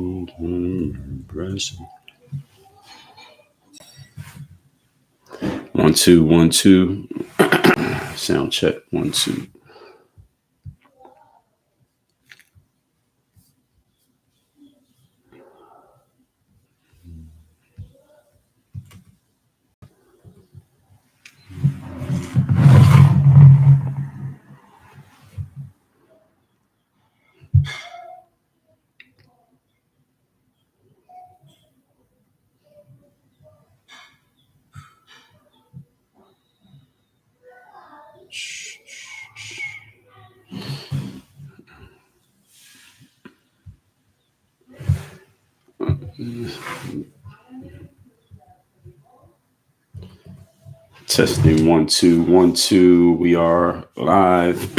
Impression. 1 2 1 2. Sound check 1 2. Testing 1 2 1 2. We are live.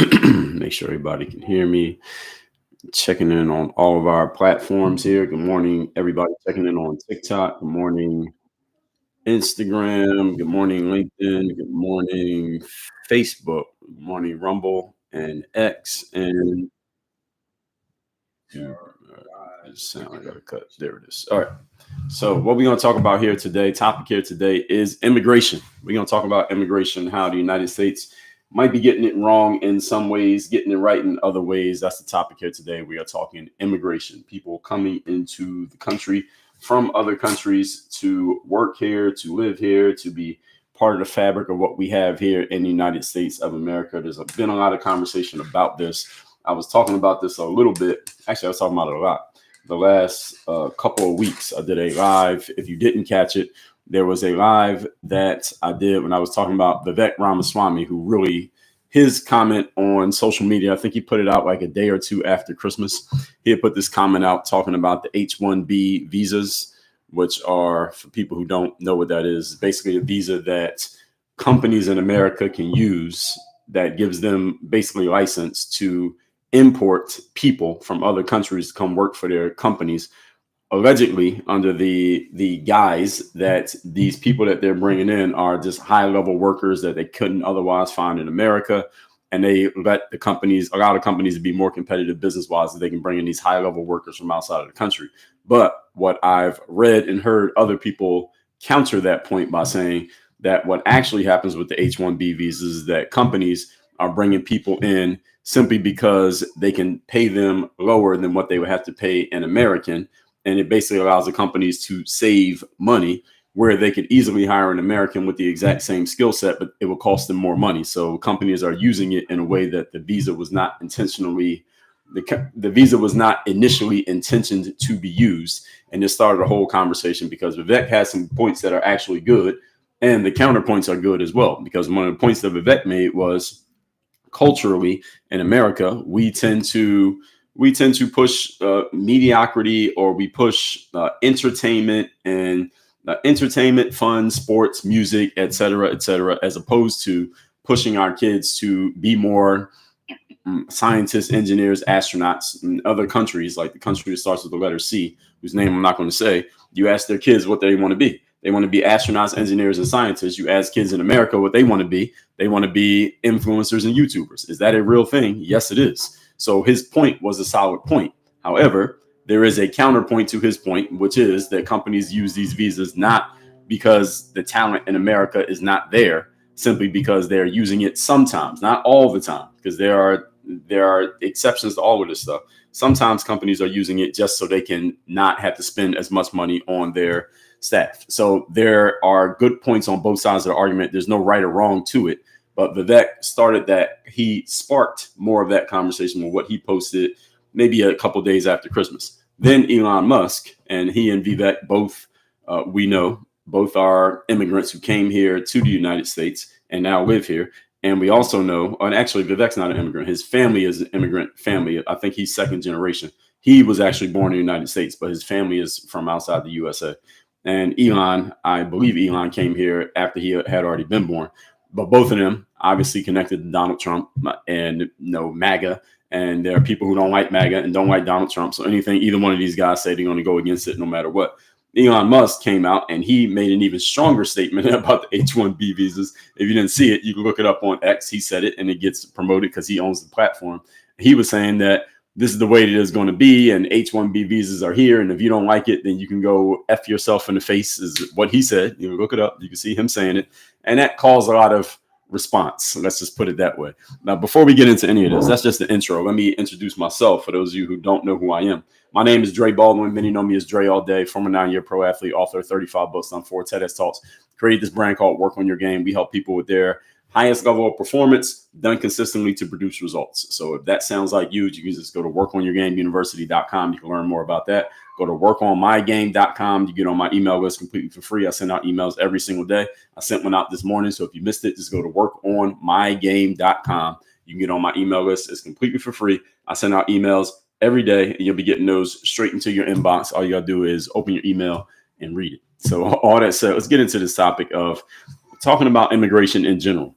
Make sure everybody can hear me. Checking in on all of our platforms here. Good morning, everybody checking in on TikTok. Good morning, Instagram. Good morning, LinkedIn. Good morning, Facebook. Good morning, Rumble and X. And sound I gotta cut. There it is. All right. So what we're going to talk about here today, topic here today is immigration. We're going to talk about immigration, how the United States might be getting it wrong in some ways, getting it right in other ways. That's the topic here today. We are talking immigration, people coming into the country from other countries to work here, to live here, to be part of the fabric of what we have here in the United States of America. There's been a lot of conversation about this. I was talking about this a little bit. Actually, I was talking about it a lot. The last couple of weeks, I did a live. If you didn't catch it, there was a live that I did when I was talking about Vivek Ramaswamy, who really, his comment on social media, I think he put it out like a day or two after Christmas. He had put this comment out talking about the H-1B visas, which are, for people who don't know what that is, basically a visa that companies in America can use that gives them basically license to import people from other countries to come work for their companies, allegedly under the guise that these people that they're bringing in are just high level workers that they couldn't otherwise find in America. And they let the companies, allow the companies to be more competitive business wise, so they can bring in these high level workers from outside of the country. But what I've read and heard other people counter that point by saying that what actually happens with the H-1B visas is that companies are bringing people in simply because they can pay them lower than what they would have to pay an American. And it basically allows the companies to save money where they could easily hire an American with the exact same skill set, but it will cost them more money. So companies are using it in a way that the visa was not intentionally, the visa was not initially intentioned to be used. And this started a whole conversation because Vivek has some points that are actually good and the counterpoints are good as well. Because one of the points that Vivek made was, culturally in America, we tend to push mediocrity, or we push entertainment and entertainment, fun, sports, music, et cetera, as opposed to pushing our kids to be more scientists, engineers, astronauts. In other countries, like the country that starts with the letter C, whose name I'm not going to say, you ask their kids what they want to be. They want to be astronauts, engineers, and scientists. You ask kids in America what they want to be. They want to be influencers and YouTubers. Is that a real thing? Yes, it is. So his point was a solid point. However, there is a counterpoint to his point, which is that companies use these visas not because the talent in America is not there, simply because they're using it sometimes, not all the time, because there are exceptions to all of this stuff. Sometimes companies are using it just so they can not have to spend as much money on their staff. So there are good points on both sides of the argument. There's no right or wrong to it. But Vivek started that. He sparked more of that conversation with what he posted maybe a couple of days after Christmas. Then Elon Musk, and he and Vivek both, we know, both are immigrants who came here to the United States and now live here. And we also know, and actually Vivek's not an immigrant. His family is an immigrant family. I think he's second generation. He was actually born in the United States, but his family is from outside the USA. And Elon, I believe Elon came here after he had already been born. But both of them obviously connected to Donald Trump and MAGA. And there are people who don't like MAGA and don't like Donald Trump. So anything either one of these guys say, they're going to go against it no matter what. Elon Musk came out and he made an even stronger statement about the H-1B visas. If you didn't see it, you can look it up on X. He said it and it gets promoted because he owns the platform. He was saying that this is the way it is going to be, and H-1B visas are here, and if you don't like it, then you can go F yourself in the face, is what he said. You can look it up. You can see him saying it. And that caused a lot of response. Let's just put it that way. Now, before we get into any of this, that's just the intro. Let me introduce myself for those of you who don't know who I am. My name is Dre Baldwin. Many know me as Dre all day, former 9-year pro athlete, author, 35 books on 4 TEDx talks. Created this brand called Work on Your Game. We help people with their highest level of performance done consistently to produce results. So if that sounds like you can just go to workonyourgameuniversity.com. You can learn more about that. Go to workonmygame.com. You get on my email list completely for free. I send out emails every single day. I sent one out this morning. So if you missed it, just go to workonmygame.com. You can get on my email list. It's completely for free. I send out emails every day, and you'll be getting those straight into your inbox. All you got to do is open your email and read it. So all that said, let's get into this topic of talking about immigration in general.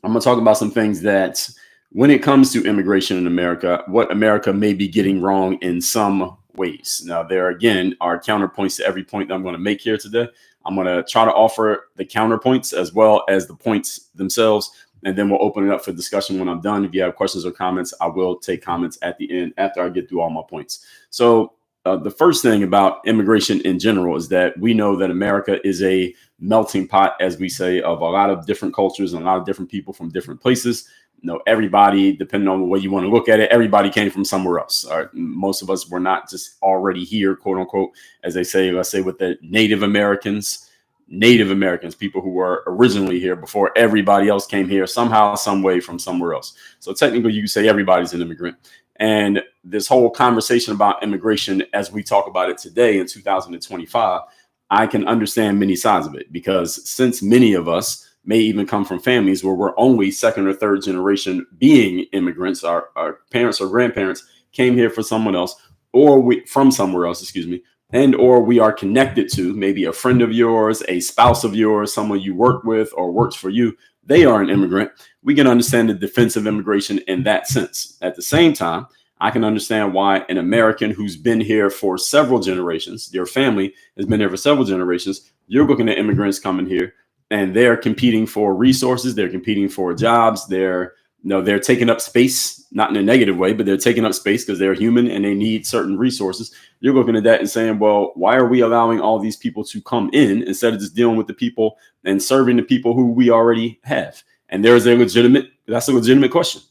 I'm going to talk about some things that when it comes to immigration in America, what America may be getting wrong in some ways. Now, there again are counterpoints to every point that I'm going to make here today. I'm going to try to offer the counterpoints as well as the points themselves, and then we'll open it up for discussion when I'm done. If you have questions or comments, I will take comments at the end after I get through all my points. So the first thing about immigration in general is that we know that America is a melting pot, as we say, of a lot of different cultures and a lot of different people from different places. You know, everybody, depending on the way you want to look at it, everybody came from somewhere else. Most of us were not just already here, quote unquote, as they say, let's say with the Native Americans, people who were originally here before everybody else came here somehow, some way from somewhere else. So technically you can say everybody's an immigrant. And this whole conversation about immigration, as we talk about it today in 2025, I can understand many sides of it, because since many of us may even come from families where we're only second or third generation being immigrants, our parents or grandparents came here for someone else, or from somewhere else, and or we are connected to maybe a friend of yours, a spouse of yours, someone you work with or works for you. They are an immigrant. We can understand the defense of immigration in that sense. At the same time, I can understand why an American who's been here for several generations, your family has been here for several generations, you're looking at immigrants coming here and they're competing for resources. They're competing for jobs. They're taking up space, not in a negative way, but they're taking up space because they're human and they need certain resources. You're looking at that and saying, well, why are we allowing all these people to come in instead of just dealing with the people and serving the people who we already have? And that's a legitimate question.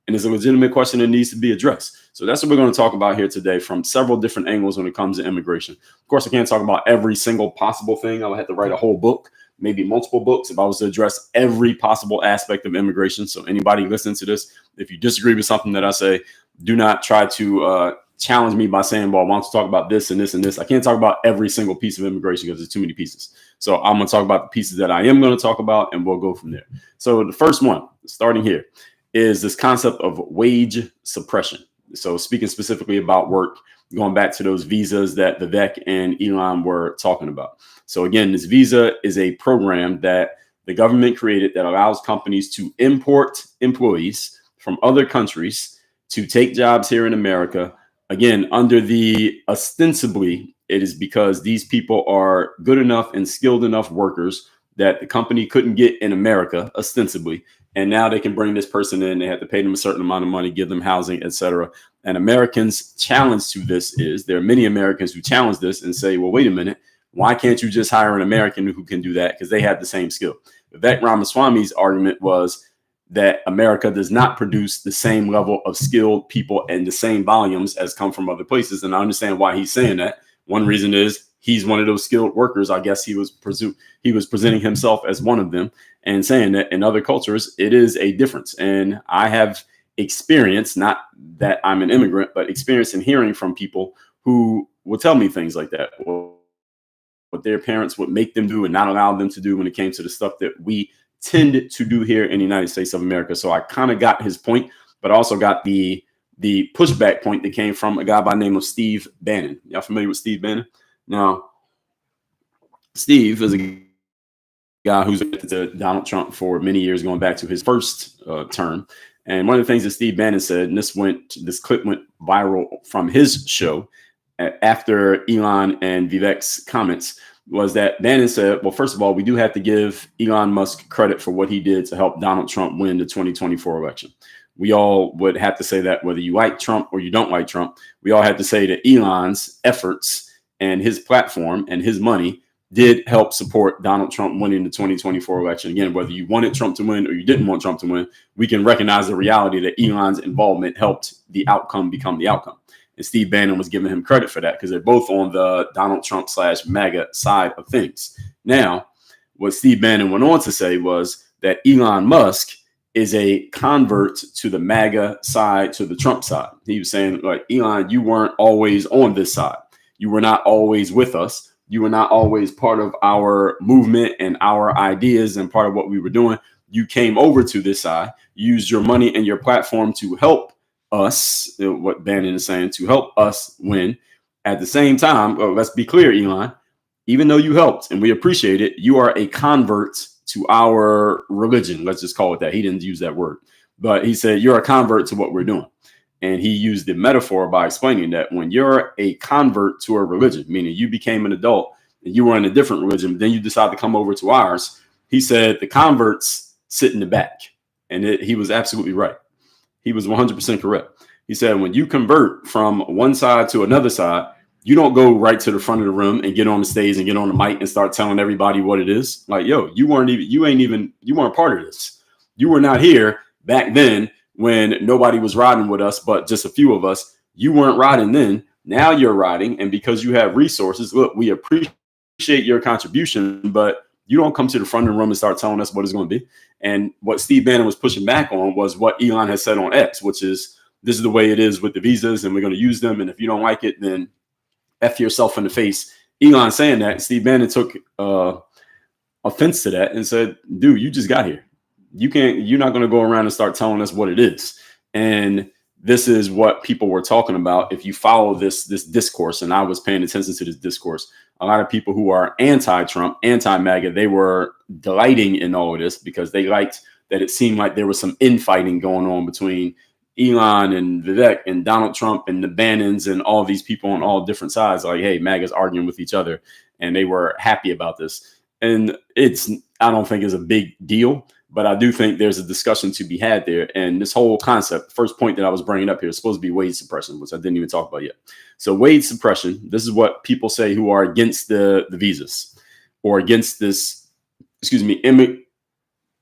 And it's a legitimate question that needs to be addressed. So that's what we're going to talk about here today from several different angles when it comes to immigration. Of course, I can't talk about every single possible thing. I would have to write a whole book, maybe multiple books, if I was to address every possible aspect of immigration. So anybody listening to this, if you disagree with something that I say, do not try to challenge me by saying, well, why don't you talk about this and this and this? I can't talk about every single piece of immigration because there's too many pieces. So I'm going to talk about the pieces that I am going to talk about, and we'll go from there. So the first one, starting here, is this concept of wage suppression. So speaking specifically about work, going back to those visas that Vivek and Elon were talking about. So again, this visa is a program that the government created that allows companies to import employees from other countries to take jobs here in America. Again, under the ostensibly, it is because these people are good enough and skilled enough workers that the company couldn't get in America, ostensibly. And now they can bring this person in. They have to pay them a certain amount of money, give them housing, etc. And Americans' challenge to this is there are many Americans who challenge this and say, well, wait a minute. Why can't you just hire an American who can do that? Because they have the same skill. Vivek Ramaswamy's argument was that America does not produce the same level of skilled people and the same volumes as come from other places. And I understand why he's saying that. One reason is he's one of those skilled workers. I guess he was presenting himself as one of them and saying that in other cultures, it is a difference. And I have experience, not that I'm an immigrant, but experience in hearing from people who will tell me things like that, or what their parents would make them do and not allow them to do when it came to the stuff that we tend to do here in the United States of America. So I kind of got his point, but also got the pushback point that came from a guy by the name of Steve Bannon. Y'all familiar with Steve Bannon? Now, Steve is a guy who's related to Donald Trump for many years, going back to his first term. And one of the things that Steve Bannon said, and this clip went viral from his show after Elon and Vivek's comments, was that Bannon said, well, first of all, we do have to give Elon Musk credit for what he did to help Donald Trump win the 2024 election. we all would have to say that whether you like Trump or you don't like Trump, we all had to say that Elon's efforts and his platform and his money did help support Donald Trump winning the 2024 election. Again, whether you wanted Trump to win or you didn't want Trump to win, we can recognize the reality that Elon's involvement helped the outcome become the outcome. And Steve Bannon was giving him credit for that because they're both on the Donald Trump / MAGA side of things. Now, what Steve Bannon went on to say was that Elon Musk is a convert to the MAGA side, to the Trump side. He was saying, like, Elon, you weren't always on this side. You were not always with us. You were not always part of our movement and our ideas and part of what we were doing. You came over to this side, used your money and your platform to help us, what Bannon is saying, to help us win. At the same time, let's be clear, Elon, even though you helped and we appreciate it, you are a convert to our religion. Let's just call it that. He didn't use that word, but he said you're a convert to what we're doing. And he used the metaphor by explaining that when you're a convert to a religion, meaning you became an adult and you were in a different religion, but then you decide to come over to ours, he said the converts sit in the back. And he was absolutely right. He was 100% correct. He said when you convert from one side to another side, you don't go right to the front of the room and get on the stage and get on the mic and start telling everybody what it is. Like, yo, you weren't part of this. You were not here back then when nobody was riding with us, but just a few of us. You weren't riding then. Now you're riding. And because you have resources, look, we appreciate your contribution, but you don't come to the front of the room and start telling us what it's going to be. And what Steve Bannon was pushing back on was what Elon has said on X, which is this is the way it is with the visas and we're going to use them. And if you don't like it, then F yourself in the face. Elon saying that, Steve Bannon took offense to that and said, dude, you just got here. You're not going to go around and start telling us what it is. And this is what people were talking about. If you follow this discourse, and I was paying attention to this discourse, a lot of people who are anti-Trump, anti-MAGA, they were delighting in all of this because they liked that it seemed like there was some infighting going on between Elon and Vivek and Donald Trump and the Bannons and all these people on all different sides. Like, hey, MAGA's arguing with each other, and they were happy about this. And I don't think it's a big deal, but I do think there's a discussion to be had there. And this whole concept, first point that I was bringing up here, is supposed to be wage suppression, which I didn't even talk about yet. So wage suppression, this is what people say who are against the visas or against this,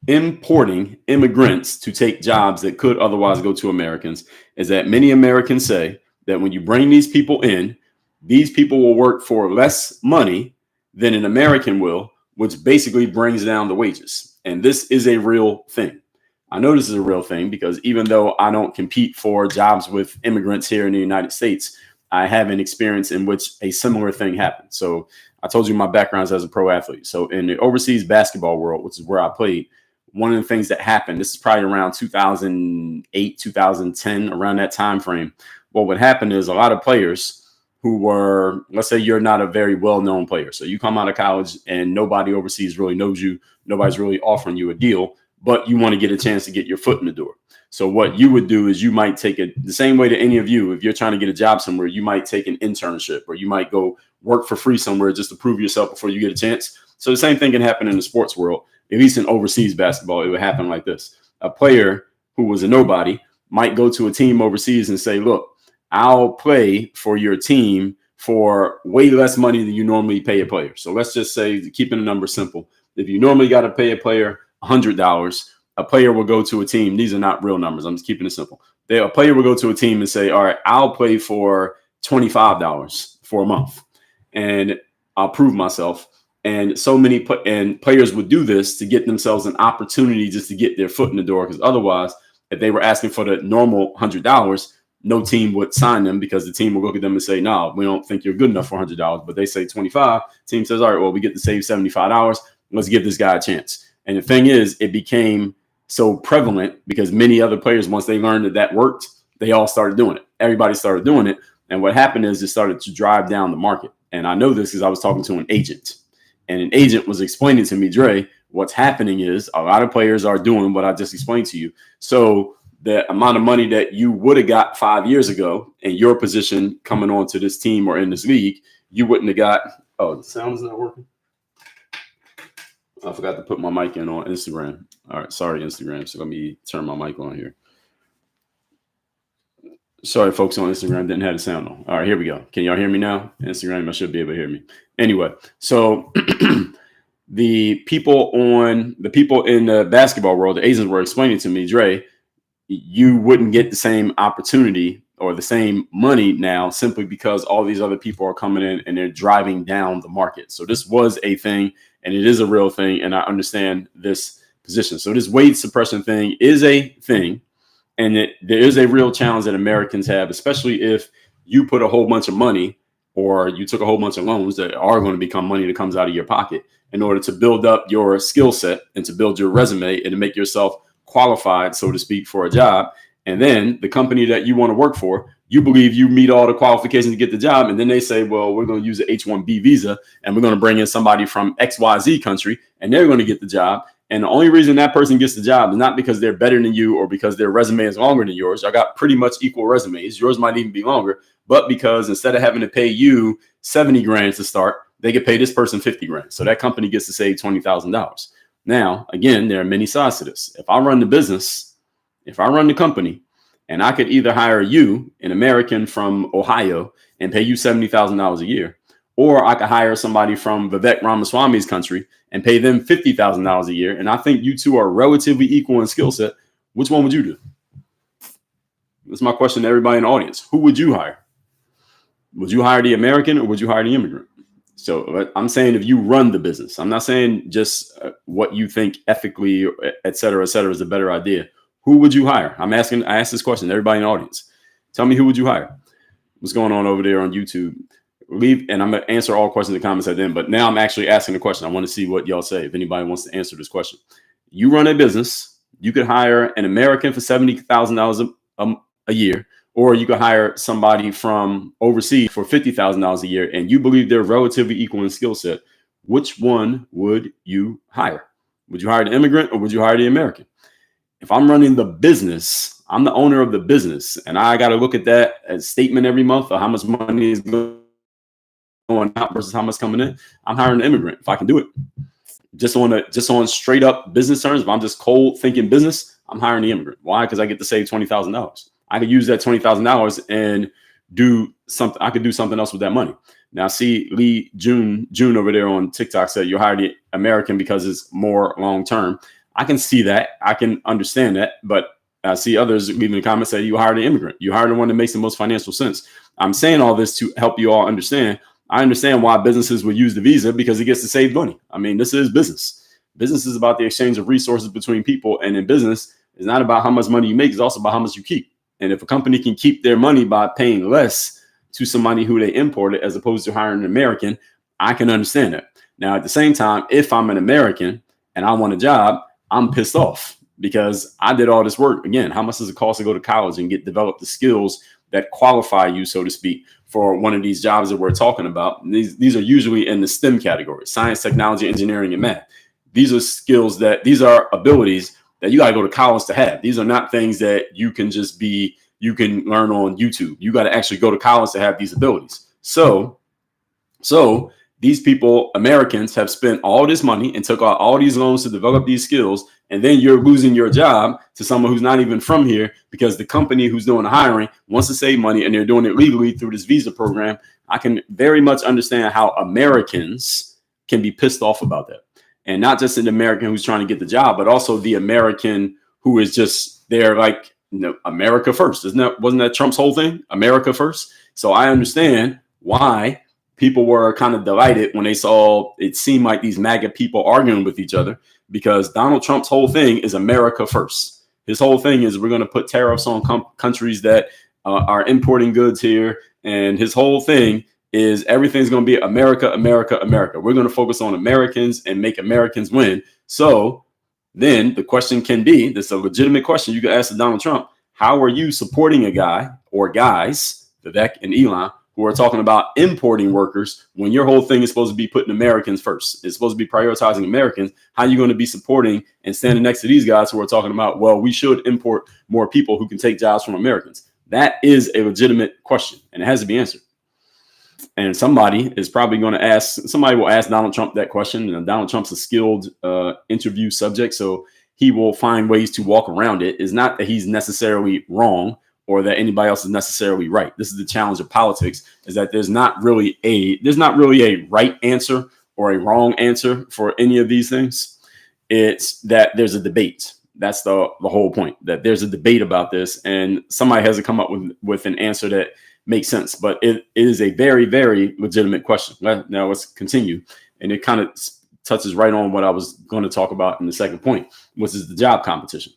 importing immigrants to take jobs that could otherwise go to Americans, is that many Americans say that when you bring these people in, these people will work for less money than an American will, which basically brings down the wages. And this is a real thing. I know this is a real thing because even though I don't compete for jobs with immigrants here in the United States, I have an experience in which a similar thing happened. So I told you my background is as a pro athlete. So in the overseas basketball world, which is where I played, one of the things that happened, this is probably around 2008, 2010, around that time frame. What would happen is a lot of players who were, let's say you're not a very well-known player. So you come out of college and nobody overseas really knows you. Nobody's really offering you a deal, but you want to get a chance to get your foot in the door. So what you would do is you might take it the same way to any of you. If you're trying to get a job somewhere, you might take an internship or you might go work for free somewhere just to prove yourself before you get a chance. So the same thing can happen in the sports world. At least in overseas basketball, it would happen like this. A player who was a nobody might go to a team overseas and say, look, I'll play for your team for way less money than you normally pay a player. So let's just say, keeping the number simple, if you normally got to pay a player $100, a player will go to a team. These are not real numbers. I'm just keeping it simple. A player will go to a team and say, all right, I'll play for $25 for a month and I'll prove myself. And so many players would do this to get themselves an opportunity just to get their foot in the door. Because otherwise, if they were asking for the normal $100, no team would sign them because the team will look at them and say, no, we don't think you're good enough for $100. But they say 25. Team says, all right, well, we get to save $75. Let's give this guy a chance. And the thing is, it became so prevalent because many other players, once they learned that worked, they all started doing it. Everybody started doing it. And what happened is it started to drive down the market. And I know this because I was talking to an agent. And an agent was explaining to me, Dre, what's happening is a lot of players are doing what I just explained to you. So the amount of money that you would have got 5 years ago in your position coming on to this team or in this league, you wouldn't have got. Oh, the sound is not working. I forgot to put my mic in on Instagram. All right. Sorry, Instagram. So let me turn my mic on here. Sorry, folks on Instagram didn't have the sound on. All right, here we go. Can y'all hear me now? Instagram, I should be able to hear me. Anyway, so the people in the basketball world, the Asians were explaining to me, Dre, you wouldn't get the same opportunity or the same money now simply because all these other people are coming in and they're driving down the market. So this was a thing and it is a real thing. And I understand this position. So this wage suppression thing is a thing. And there is a real challenge that Americans have, especially if you put a whole bunch of money or you took a whole bunch of loans that are going to become money that comes out of your pocket in order to build up your skill set and to build your resume and to make yourself qualified, so to speak, for a job. And then the company that you want to work for, you believe you meet all the qualifications to get the job. And then they say, well, we're going to use an H-1B visa and we're going to bring in somebody from XYZ country and they're going to get the job. And the only reason that person gets the job is not because they're better than you or because their resume is longer than yours. I got pretty much equal resumes. Yours might even be longer, but because instead of having to pay you 70 grand to start, they get paid this person 50 grand. So that company gets to save $20,000. Now, again, there are many sides to this. If I run the business, if I run the company, and I could either hire you, an American from Ohio, and pay you $70,000 a year, or I could hire somebody from Vivek Ramaswamy's country and pay them $50,000 a year. And I think you two are relatively equal in skill set. Which one would you do? That's my question to everybody in the audience. Who would you hire? Would you hire the American or would you hire the immigrant? So I'm saying if you run the business, I'm not saying just what you think ethically, et cetera, is a better idea. Who would you hire? I asked this question to everybody in the audience. Tell me, who would you hire? What's going on over there on YouTube? Leave, and I'm going to answer all questions in the comments at the end. But now I'm actually asking the question. I want to see what y'all say. If anybody wants to answer this question, you run a business. You could hire an American for $70,000 a year, or you could hire somebody from overseas for $50,000 a year, and you believe they're relatively equal in skill set. Which one would you hire? Would you hire the immigrant or would you hire the American? If I'm running the business, I'm the owner of the business, and I got to look at that as statement every month of how much money is going out versus how much coming in. I'm hiring an immigrant if I can do it. Just on straight up business terms, if I'm just cold thinking business, I'm hiring the immigrant. Why? Because I get to save $20,000. I could use that $20,000 and do something. I could do something else with that money. Now, see, Lee June over there on TikTok said you hire the American because it's more long term. I can see that. I can understand that. But I see others leaving the comments say you hire the immigrant. You hire the one that makes the most financial sense. I'm saying all this to help you all understand. I understand why businesses would use the visa because it gets to save money. I mean, this is business. Business is about the exchange of resources between people. And in business, it's not about how much money you make. It's also about how much you keep. And if a company can keep their money by paying less to somebody who they imported as opposed to hiring an American, I can understand that. Now, at the same time, if I'm an American and I want a job, I'm pissed off because I did all this work. Again, how much does it cost to go to college and develop the skills that qualify you, so to speak, for one of these jobs that we're talking about? These are usually in the STEM category: science, technology, engineering, and math. These are skills these are abilities that you got to go to college to have. These are not things that you can learn on YouTube. You got to actually go to college to have these abilities. So these people, Americans, have spent all this money and took out all these loans to develop these skills. And then you're losing your job to someone who's not even from here because the company who's doing the hiring wants to save money and they're doing it legally through this visa program. I can very much understand how Americans can be pissed off about that. And not just an American who's trying to get the job, but also the American who is just there like, America first. Wasn't that Trump's whole thing? America first. So I understand why people were kind of delighted when they saw it seemed like these MAGA people arguing with each other, because Donald Trump's whole thing is America first. His whole thing is we're going to put tariffs on countries that are importing goods here. And his whole thing is everything's going to be America, America, America. We're going to focus on Americans and make Americans win. So then the question can be, this is a legitimate question you can ask to Donald Trump. How are you supporting a guy or guys, Vivek and Elon, who are talking about importing workers when your whole thing is supposed to be putting Americans first? It's supposed to be prioritizing Americans. How are you going to be supporting and standing next to these guys who are talking about, well, we should import more people who can take jobs from Americans? That is a legitimate question, and it has to be answered. And somebody will ask Donald Trump that question. And Donald Trump's a skilled interview subject, so he will find ways to walk around it. It's not that he's necessarily wrong or that anybody else is necessarily right. This is the challenge of politics, is that there's not really a right answer or a wrong answer for any of these things. It's that there's a debate. That's the whole point, that there's a debate about this, and somebody has to come up with an answer that makes sense. But it is a very, very legitimate question. Now let's continue. And it kind of touches right on what I was going to talk about in the second point, which is the job competition.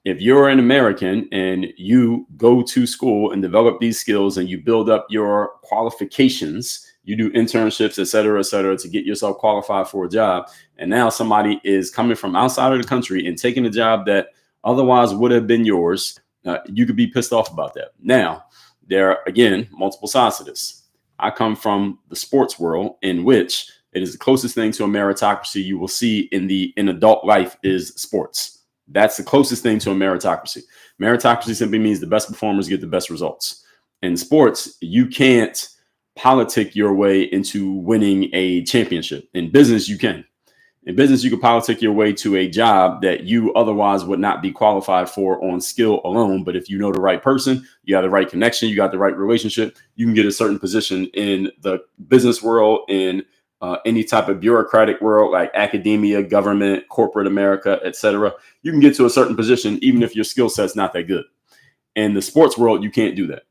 If you're an American and you go to school and develop these skills and you build up your qualifications, you do internships, et cetera, to get yourself qualified for a job. And now somebody is coming from outside of the country and taking a job that otherwise would have been yours. You could be pissed off about that. Now, there are, again, multiple sides to this. I come from the sports world, in which it is the closest thing to a meritocracy you will see in adult life is sports. That's the closest thing to a meritocracy. Meritocracy simply means the best performers get the best results. In sports, you can't politic your way into winning a championship. In business, you can. In business, you can politic your way to a job that you otherwise would not be qualified for on skill alone. But if you know the right person, you have the right connection, you got the right relationship, you can get a certain position in the business world, in any type of bureaucratic world like academia, government, corporate America, etc. You can get to a certain position even if your skill set's not that good. In the sports world, you can't do that.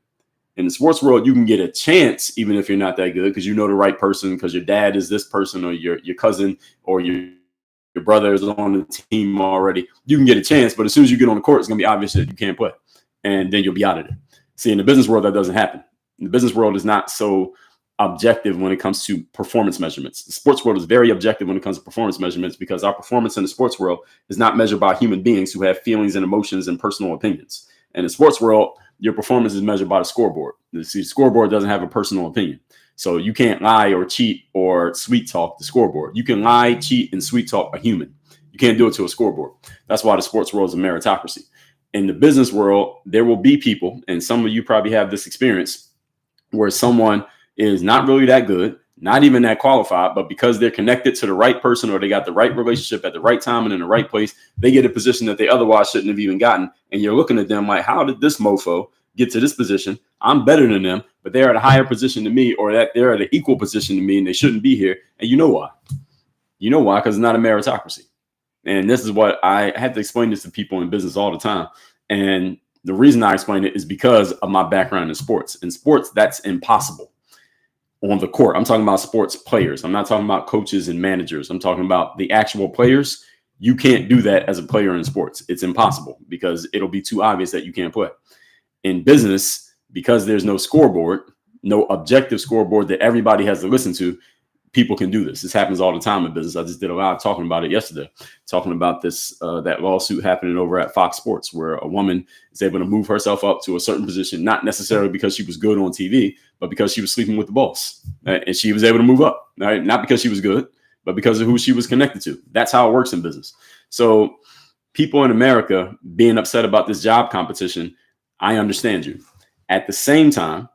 In the sports world, you can get a chance even if you're not that good, because you know the right person, because your dad is this person, or your cousin, or your brother is on the team already. You can get a chance, but as soon as you get on the court, it's going to be obvious that you can't play, and then you'll be out of there. See, in the business world, that doesn't happen. The business world is not so objective when it comes to performance measurements. The sports world is very objective when it comes to performance measurements, because our performance in the sports world is not measured by human beings who have feelings and emotions and personal opinions. And in the sports world, your performance is measured by the scoreboard. See, the scoreboard doesn't have a personal opinion. So you can't lie or cheat or sweet talk the scoreboard. You can lie, cheat, and sweet talk a human. You can't do it to a scoreboard. That's why the sports world is a meritocracy. In the business world, there will be people, and some of you probably have this experience, where someone is not really that good, not even that qualified, but because they're connected to the right person, or they got the right relationship at the right time and in the right place, they get a position that they otherwise shouldn't have even gotten. And you're looking at them like, how did this mofo get to this position? I'm better than them, but they're at a higher position than me, or that they're at an equal position to me, and they shouldn't be here. And you know why? You know why? Because it's not a meritocracy. And this is what I have to explain this to people in business all the time. And the reason I explain it is because of my background in sports. In sports, that's impossible. On the court, I'm talking about sports players. I'm not talking about coaches and managers. I'm talking about the actual players. You can't do that as a player in sports. It's impossible, because it'll be too obvious that you can't play. In business, because there's no scoreboard, no objective scoreboard that everybody has to listen to, people can do this. This happens all the time in business. I just did a lot of talking about it yesterday, talking about this, that lawsuit happening over at Fox Sports, where a woman is able to move herself up to a certain position, not necessarily because she was good on TV, but because she was sleeping with the boss, right? And she was able to move up, right? Not because she was good, but because of who she was connected to. That's how it works in business. So people in America being upset about this job competition, I understand you. At the same time,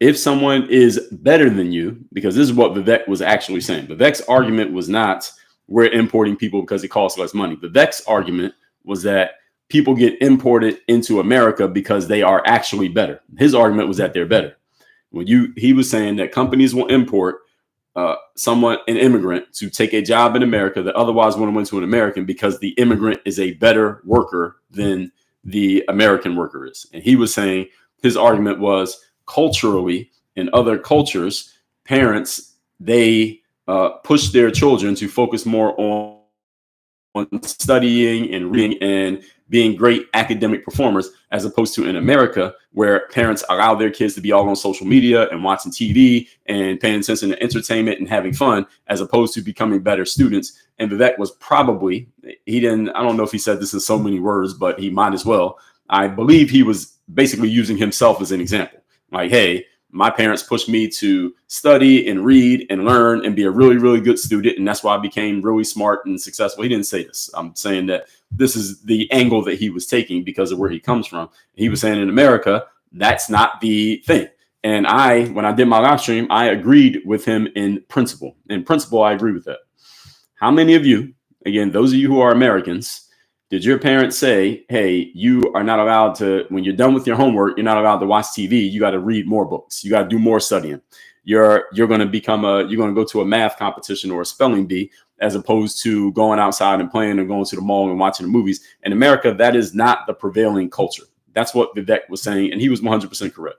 if someone is better than you, because this is what Vivek was actually saying. Vivek's argument was not, we're importing people because it costs less money. Vivek's argument was that people get imported into America because they are actually better. His argument was that they're better. He was saying that companies will import an immigrant, to take a job in America that otherwise would have went to an American, because the immigrant is a better worker than the American worker is. And he was saying, his argument was, culturally, in other cultures, parents, they push their children to focus more on studying and reading and being great academic performers, as opposed to in America, where parents allow their kids to be all on social media and watching TV and paying attention to entertainment and having fun, as opposed to becoming better students. And Vivek was probably, I don't know if he said this in so many words, but he might as well. I believe he was basically using himself as an example. Like, hey, my parents pushed me to study and read and learn and be a really, really good student. And that's why I became really smart and successful. He didn't say this. I'm saying that this is the angle that he was taking because of where he comes from. He was saying in America, that's not the thing. And when I did my live stream, I agreed with him in principle. In principle, I agree with that. How many of you, again, those of you who are Americans, Did your parents say, hey, you are not allowed to, when you're done with your homework, you're not allowed to watch TV. You got to read more books. You got to do more studying. You're going to you're going to go to a math competition or a spelling bee, as opposed to going outside and playing and going to the mall and watching the movies. In America, that is not the prevailing culture. That's what Vivek was saying. And he was 100% correct.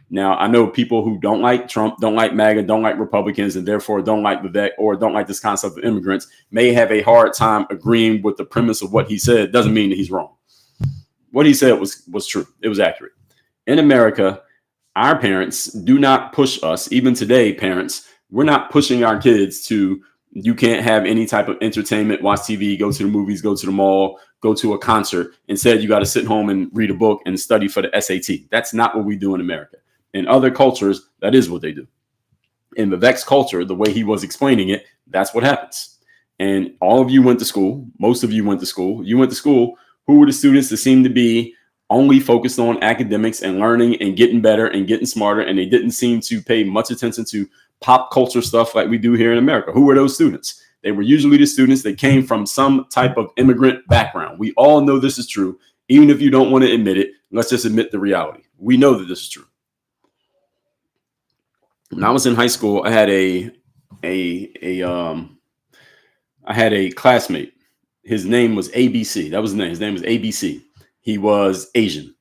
Now, I know people who don't like Trump, don't like MAGA, don't like Republicans, and therefore don't like Vivek or don't like this concept of immigrants may have a hard time agreeing with the premise of what he said. Doesn't mean that he's wrong. What he said was true. It was accurate. In America, our parents do not push us. Even today, parents, we're not pushing our kids to, you can't have any type of entertainment, watch TV, go to the movies, go to the mall, go to a concert. Instead, you got to sit home and read a book and study for the SAT. That's not what we do in America. In other cultures, that is what they do. In Vivek's culture, the way he was explaining it, that's what happens. And all of you went to school. Most of you went to school. You went to school. Who were the students that seemed to be only focused on academics and learning and getting better and getting smarter? And they didn't seem to pay much attention to pop culture stuff like we do here in America. Who were those students? They were usually the students that came from some type of immigrant background. We all know this is true. Even if you don't want to admit it, let's just admit the reality. We know that this is true. When I was in high school, I had a classmate. His name was ABC. That was his name. His name was ABC. He was Asian,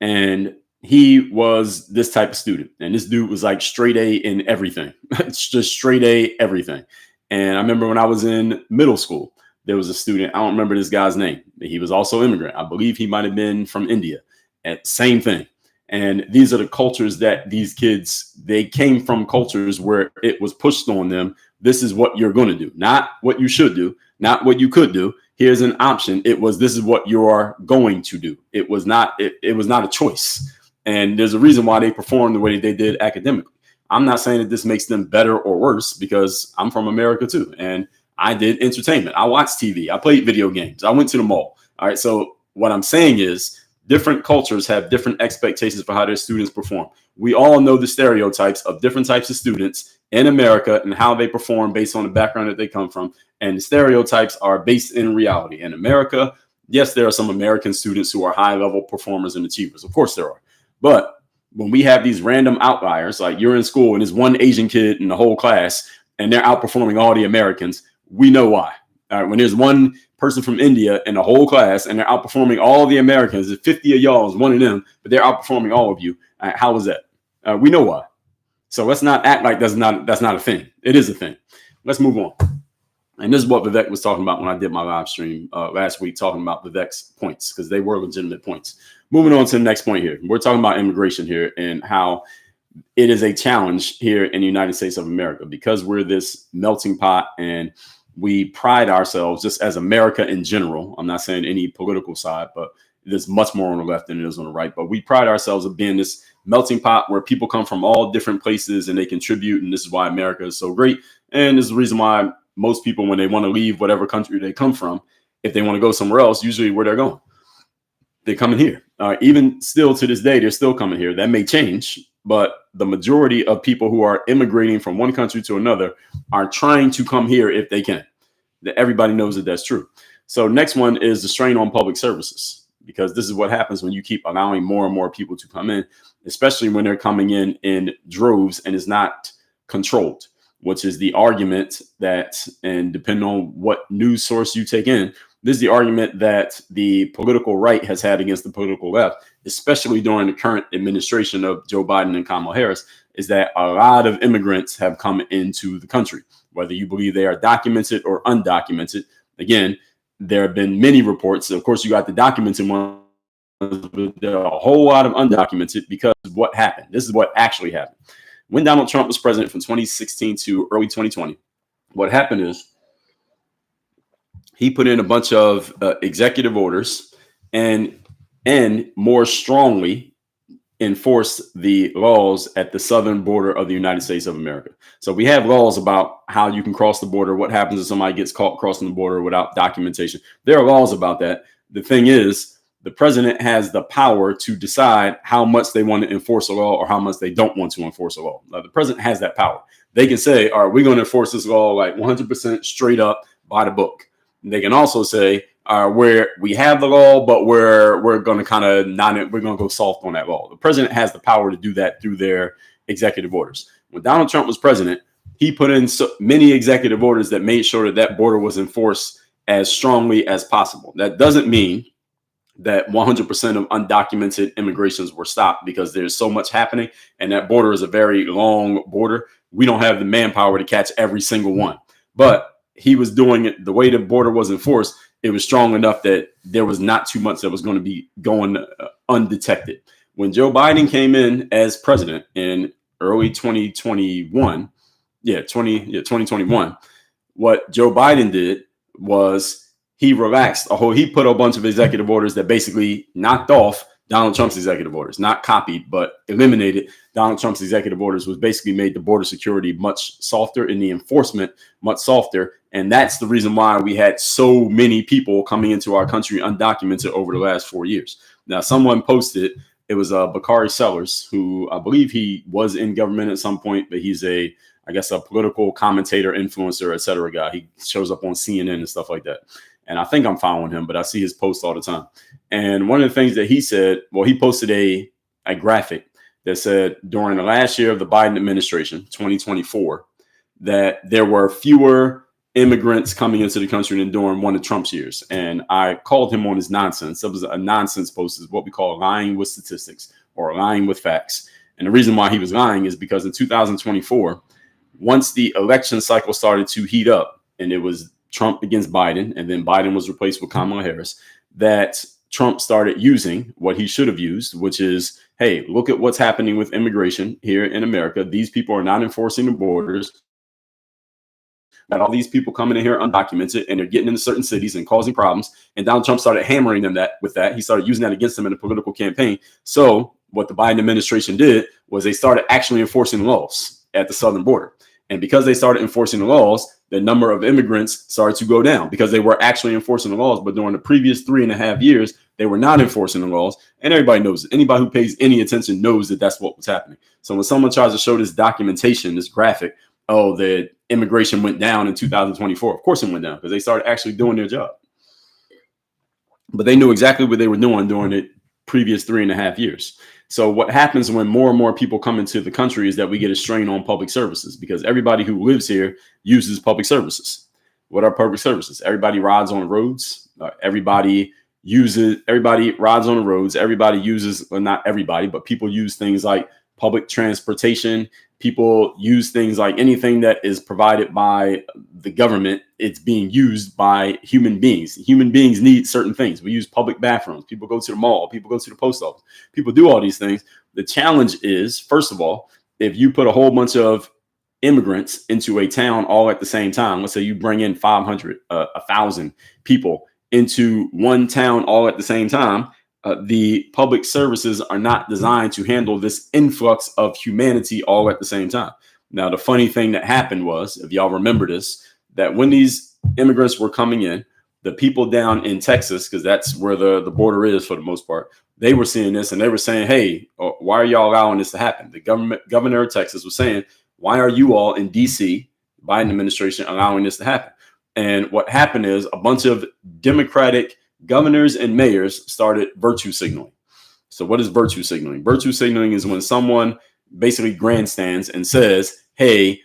and he was this type of student. And this dude was like straight A in everything. It's just straight A everything. And I remember when I was in middle school, there was a student. I don't remember this guy's name. He was also immigrant. I believe he might have been from India. And same thing. And these are the cultures that these kids, they came from cultures where it was pushed on them. This is what you're going to do, not what you should do, not what you could do. Here's an option. It was, this is what you are going to do. It was not a choice. And there's a reason why they performed the way they did academically. I'm not saying that this makes them better or worse, because I'm from America too. And I did entertainment. I watched TV. I played video games. I went to the mall. All right. So what I'm saying is, different cultures have different expectations for how their students perform. We all know the stereotypes of different types of students in America and how they perform based on the background that they come from. And the stereotypes are based in reality. In America, yes, there are some American students who are high-level performers and achievers. Of course there are. But when we have these random outliers, like you're in school and there's one Asian kid in the whole class and they're outperforming all the Americans, we know why. When there's one person from India in the whole class and they're outperforming all the Americans, there's 50 of y'all is one of them, but they're outperforming all of you. How is that? We know why. So let's not act like that's not a thing. It is a thing. Let's move on. And this is what Vivek was talking about when I did my live stream last week, talking about Vivek's points, because they were legitimate points. Moving on to the next point here. We're talking about immigration here and how it is a challenge here in the United States of America, because we're this melting pot and we pride ourselves just as America in general. I'm not saying any political side, but there's much more on the left than it is on the right. But we pride ourselves of being this melting pot where people come from all different places and they contribute. And this is why America is so great. And this is the reason why most people, when they want to leave whatever country they come from, if they want to go somewhere else, usually where they're going, they're coming here. Even still to this day, they're still coming here. That may change, but the majority of people who are immigrating from one country to another are trying to come here if they can. Everybody knows that that's true. So next one is the strain on public services, because this is what happens when you keep allowing more and more people to come in, especially when they're coming in droves and it's not controlled, which is the argument that, and depending on what news source you take in, this is the argument that the political right has had against the political left, especially during the current administration of Joe Biden and Kamala Harris, is that a lot of immigrants have come into the country, whether you believe they are documented or undocumented. Again, there have been many reports. Of course, you got the documented ones, but there are a whole lot of undocumented because of what happened. This is what actually happened. When Donald Trump was president from 2016 to early 2020, what happened is he put in a bunch of executive orders and more strongly enforce the laws at the southern border of the United States of America. So we have laws about how you can cross the border, what happens if somebody gets caught crossing the border without documentation. There are laws about that. The thing is, the president has the power to decide how much they want to enforce a law or how much they don't want to enforce a law. Now, the president has that power. They can say, all right, we're going to enforce this law like 100% straight up by the book. And they can also say, where we have the law, but we're going to kind of we're going to go soft on that law. The president has the power to do that through their executive orders. When Donald Trump was president, he put in so many executive orders that made sure that that border was enforced as strongly as possible. That doesn't mean that 100% of undocumented immigrations were stopped, because there's so much happening, and that border is a very long border. We don't have the manpower to catch every single one, but he was doing it the way the border was enforced. It was strong enough that there was not too much that was going to be going undetected. When Joe Biden came in as president in early 2021, 2021, what Joe Biden did was he relaxed he put a bunch of executive orders that basically knocked off Donald Trump's executive orders, not copied, but eliminated Donald Trump's executive orders, was basically made the border security much softer and the enforcement much softer. And that's the reason why we had so many people coming into our country undocumented over the last 4 years. Now, someone posted, it was Bakari Sellers, who I believe he was in government at some point, but he's I guess a political commentator, influencer, et cetera guy. He shows up on CNN and stuff like that. And I think I'm following him, but I see his posts all the time. And one of the things that he said, well, he posted a graphic that said during the last year of the Biden administration, 2024, that there were fewer immigrants coming into the country than during one of Trump's years. And I called him on his nonsense. It was a nonsense post, is what we call lying with statistics or lying with facts. And the reason why he was lying is because in 2024, once the election cycle started to heat up, and it was Trump against Biden, and then Biden was replaced with Kamala Harris, that Trump started using what he should have used, which is, hey, look at what's happening with immigration here in America. These people are not enforcing the borders. Got all these people coming in here undocumented, and they're getting into certain cities and causing problems. And Donald Trump started hammering them with that. He started using that against them in a political campaign. So what the Biden administration did was they started actually enforcing laws at the southern border. And because they started enforcing the laws, the number of immigrants started to go down because they were actually enforcing the laws. But during the previous 3.5 years, they were not enforcing the laws. And everybody knows it. Anybody who pays any attention knows that that's what was happening. So when someone tries to show this documentation, this graphic, oh, the immigration went down in 2024, of course it went down because they started actually doing their job. But they knew exactly what they were doing during the previous 3.5 years. So what happens when more and more people come into the country is that we get a strain on public services, because everybody who lives here uses public services. What are public services? Everybody rides on the roads. Everybody rides on the roads. Everybody uses, well, not everybody, but people use things like public transportation. People use things like anything that is provided by the government. It's being used by human beings. Human beings need certain things. We use public bathrooms. People go to the mall. People go to the post office. People do all these things. The challenge is, first of all, if you put a whole bunch of immigrants into a town all at the same time, let's say you bring in 500, 1,000 people into one town all at the same time, the public services are not designed to handle this influx of humanity all at the same time. Now, the funny thing that happened was, if y'all remember this, that when these immigrants were coming in, the people down in Texas, because that's where the border is for the most part, they were seeing this and they were saying, hey, why are y'all allowing this to happen? The governor of Texas was saying, why are you all in D.C., Biden administration, allowing this to happen? And what happened is a bunch of Democratic governors and mayors started virtue signaling. So what is virtue signaling? Virtue signaling is when someone basically grandstands and says, hey,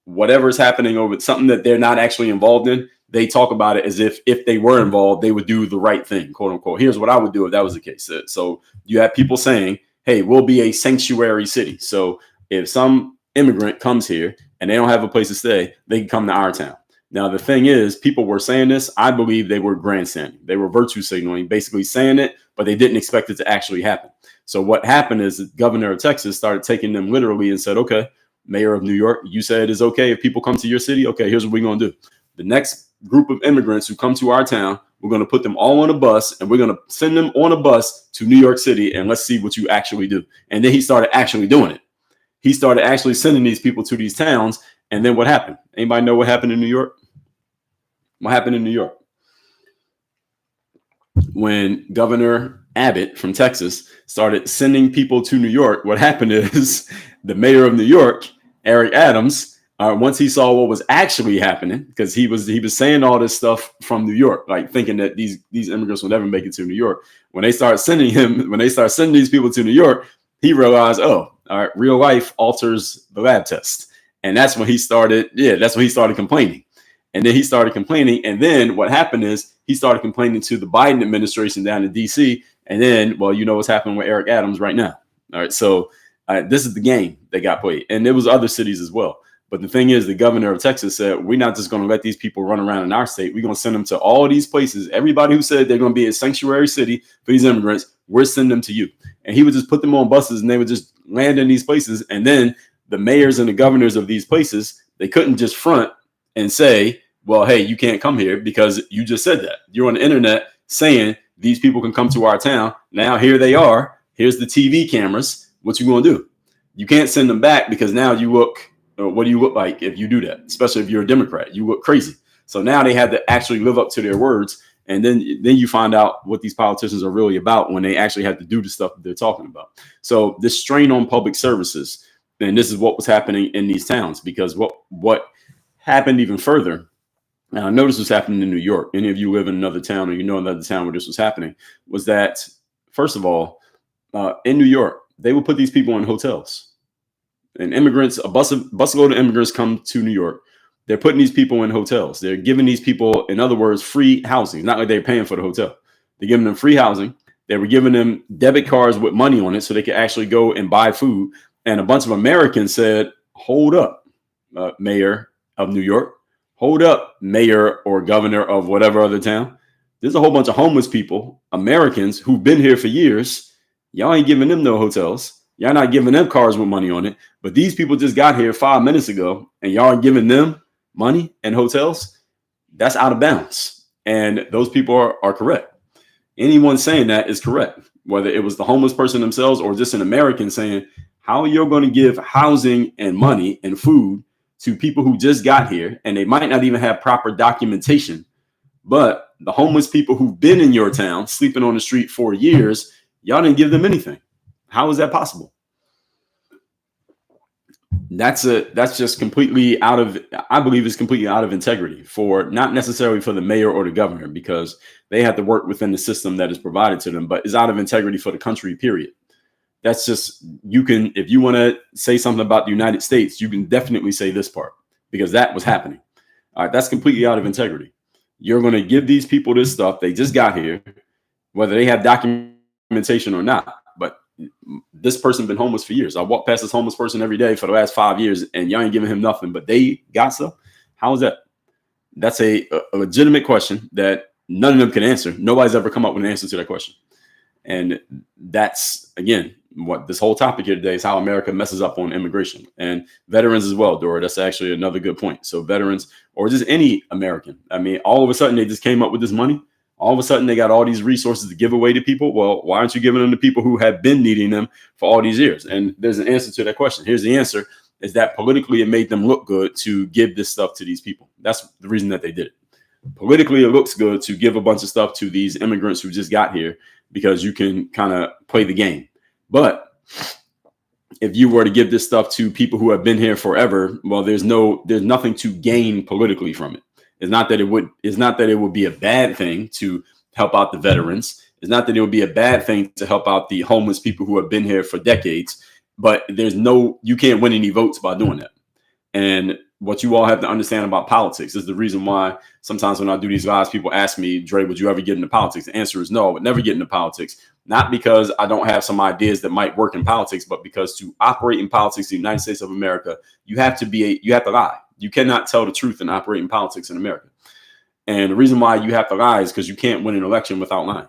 whatever is happening over something that they're not actually involved in, they talk about it as if they were involved, they would do the right thing, quote unquote. Here's what I would do if that was the case. So you have people saying, hey, we'll be a sanctuary city. So if some immigrant comes here and they don't have a place to stay, they can come to our town. Now, the thing is, people were saying this. I believe they were grandstanding. They were virtue signaling, basically saying it, but they didn't expect it to actually happen. So what happened is the governor of Texas started taking them literally and said, okay, mayor of New York, you said it is okay if people come to your city. Okay, here's what we're going to do. The next group of immigrants who come to our town, we're going to put them all on a bus and we're going to send them on a bus to New York City and let's see what you actually do. And then he started actually doing it. He started actually sending these people to these towns. And then what happened? Anybody know what happened in New York? What happened in New York? When Governor Abbott from Texas started sending people to New York, what happened is the mayor of New York, Eric Adams, Once he saw what was actually happening, because he was saying all this stuff from New York, like thinking that these immigrants will never make it to New York. When they start sending these people to New York, he realized, oh, all right, real life alters the lab test. And that's when he started. Yeah, that's when he started complaining. And then he started complaining. And then what happened is he started complaining to the Biden administration down in D.C. And then, well, you know what's happening with Eric Adams right now. All right. So this is the game that got played. And there was other cities as well. But the thing is, the governor of Texas said, we're not just going to let these people run around in our state. We're going to send them to all these places. Everybody who said they're going to be a sanctuary city for these immigrants, we're sending them to you. And he would just put them on buses and they would just land in these places. And then the mayors and the governors of these places, they couldn't just front and say, well, hey, you can't come here because you just said that. You're on the internet saying these people can come to our town. Now here they are. Here's the TV cameras. What you going to do? You can't send them back because now you look. What do you look like if you do that? Especially if you're a Democrat, you look crazy. So now they had to actually live up to their words. And then you find out what these politicians are really about when they actually have to do the stuff that they're talking about. So this strain on public services, and this is what was happening in these towns, because what happened even further. And I know this was happening in New York. Any of you live in another town or you know another town where this was happening, was that, first of all, in New York, they would put these people in hotels. And immigrants, a busload of immigrants come to New York. They're putting these people in hotels. They're giving these people, in other words, free housing. It's not like they're paying for the hotel. They're giving them free housing. They were giving them debit cards with money on it so they could actually go and buy food. And a bunch of Americans said, hold up, mayor of New York. Hold up, mayor or governor of whatever other town. There's a whole bunch of homeless people, Americans who've been here for years. Y'all ain't giving them no hotels. Y'all not giving them cars with money on it. But these people just got here 5 minutes ago and y'all are giving them money and hotels. That's out of bounds. And those people are correct. Anyone saying that is correct, whether it was the homeless person themselves or just an American saying, how are you going to give housing and money and food to people who just got here and they might not even have proper documentation, but the homeless people who've been in your town sleeping on the street for years, y'all didn't give them anything. How is that possible? That's just completely out of, I believe it's completely out of integrity for not necessarily for the mayor or the governor, because they have to work within the system that is provided to them, but it's out of integrity for the country, period. That's just, you can, if you want to say something about the United States, you can definitely say this part because that was happening. All right. That's completely out of integrity. You're going to give these people this stuff. They just got here, whether they have documentation or not. But this person been homeless for years. I walk past this homeless person every day for the last 5 years and y'all ain't giving him nothing, but they got stuff. How is that? That's a legitimate question that none of them can answer. Nobody's ever come up with an answer to that question. And that's, again, what this whole topic here today is, how America messes up on immigration and veterans as well, Dora. That's actually another good point. So veterans, or just any American. I mean, all of a sudden they just came up with this money. All of a sudden they got all these resources to give away to people. Well, why aren't you giving them to people who have been needing them for all these years? And there's an answer to that question. Here's the answer, is that politically it made them look good to give this stuff to these people. That's the reason that they did it. Politically, it looks good to give a bunch of stuff to these immigrants who just got here because you can kind of play the game. But if you were to give this stuff to people who have been here forever, well, there's nothing to gain politically from it. It's not that it would be a bad thing to help out the veterans. It's not that it would be a bad thing to help out the homeless people who have been here for decades, but you can't win any votes by doing that. And what you all have to understand about politics is the reason why sometimes when I do these lives, people ask me, Dre, would you ever get into politics? The answer is no, I would never get into politics. Not because I don't have some ideas that might work in politics, but because to operate in politics in the United States of America, you have to lie. You cannot tell the truth and operate in politics in America. And the reason why you have to lie is because you can't win an election without lying.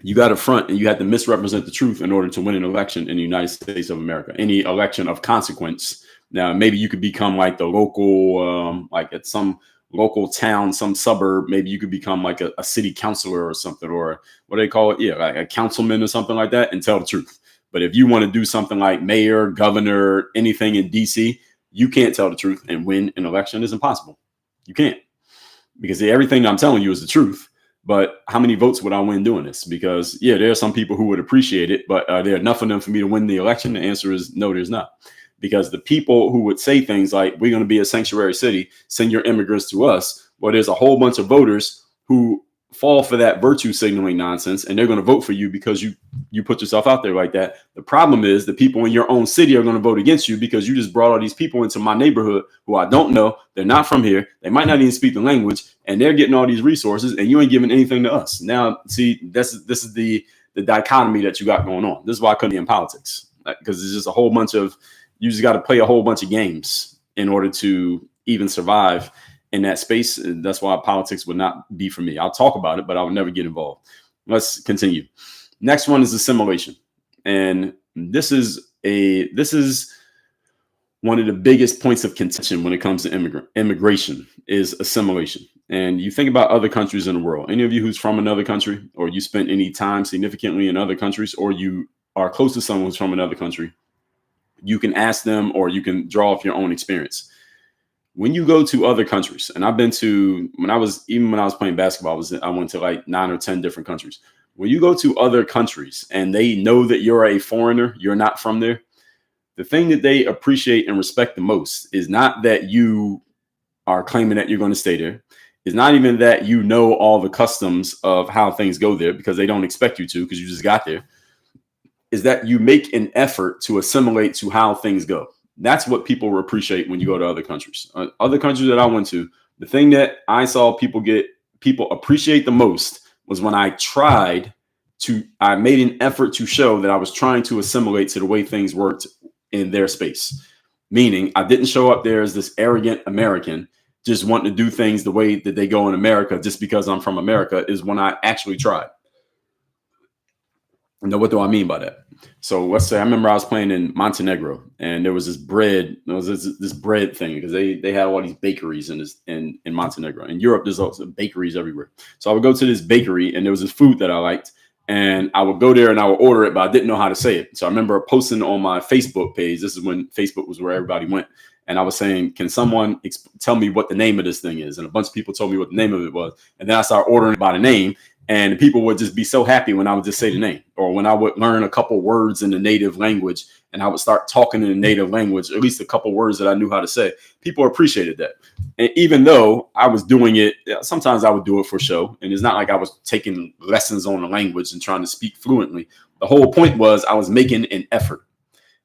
You got to front and you have to misrepresent the truth in order to win an election in the United States of America, any election of consequence. Now, maybe you could become like the local, like at some local town, some suburb, maybe you could become like a city councilor or something, or what do they call it? Yeah, like a councilman or something like that, and tell the truth. But if you want to do something like mayor, governor, anything in DC, you can't tell the truth and win an election. It's impossible. You can't, because everything I'm telling you is the truth. But how many votes would I win doing this? Because, yeah, there are some people who would appreciate it, but are there enough of them for me to win the election? The answer is no, there's not. because the people who would say things like, we're going to be a sanctuary city, send your immigrants to us. Well, there's a whole bunch of voters who fall for that virtue signaling nonsense, and they're going to vote for you because you put yourself out there like that. The problem is the people in your own city are going to vote against you because you just brought all these people into my neighborhood who I don't know. They're not from here. They might not even speak the language, and they're getting all these resources, and you ain't giving anything to us. Now, see, this is the dichotomy that you got going on. This is why I couldn't be in politics, because it's just a whole bunch of, you just got to play a whole bunch of games in order to even survive in that space. That's why politics would not be for me. I'll talk about it, but I would never get involved. Let's continue. Next one is assimilation. And this is one of the biggest points of contention when it comes to immigration is assimilation. And you think about other countries in the world. Any of you who's from another country, or you spent any time significantly in other countries, or you are close to someone who's from another country, you can ask them, or you can draw off your own experience. When you go to other countries, and I've been to, when I was playing basketball, I went to like 9 or 10 different countries. When you go to other countries and they know that you're a foreigner, you're not from there, the thing that they appreciate and respect the most is not that you are claiming that you're going to stay there. It's not even that you know all the customs of how things go there, because they don't expect you to, because you just got there. Is that you make an effort to assimilate to how things go. That's what people appreciate when you go to other countries. Other countries that I went to, the thing that I saw people appreciate the most was when I made an effort to show that I was trying to assimilate to the way things worked in their space. Meaning I didn't show up there as this arrogant American, just wanting to do things the way that they go in America just because I'm from America, is when I actually tried. Now, what do I mean by that? So let's say I remember I was playing in Montenegro, and there was this bread thing, because they had all these bakeries in Montenegro. In Europe, there's also bakeries everywhere. So I would go to this bakery, and there was this food that I liked, and I would go there and I would order it, but I didn't know how to say it. So I remember posting on my Facebook page. This is when Facebook was where everybody went. And I was saying, can someone tell me what the name of this thing is? And a bunch of people told me what the name of it was. And then I started ordering it by the name. And people would just be so happy when I would just say the name, or when I would learn a couple words in the native language and I would start talking in the native language, at least a couple words that I knew how to say. People appreciated that. And even though I was doing it, sometimes I would do it for show. And it's not like I was taking lessons on the language and trying to speak fluently. The whole point was I was making an effort.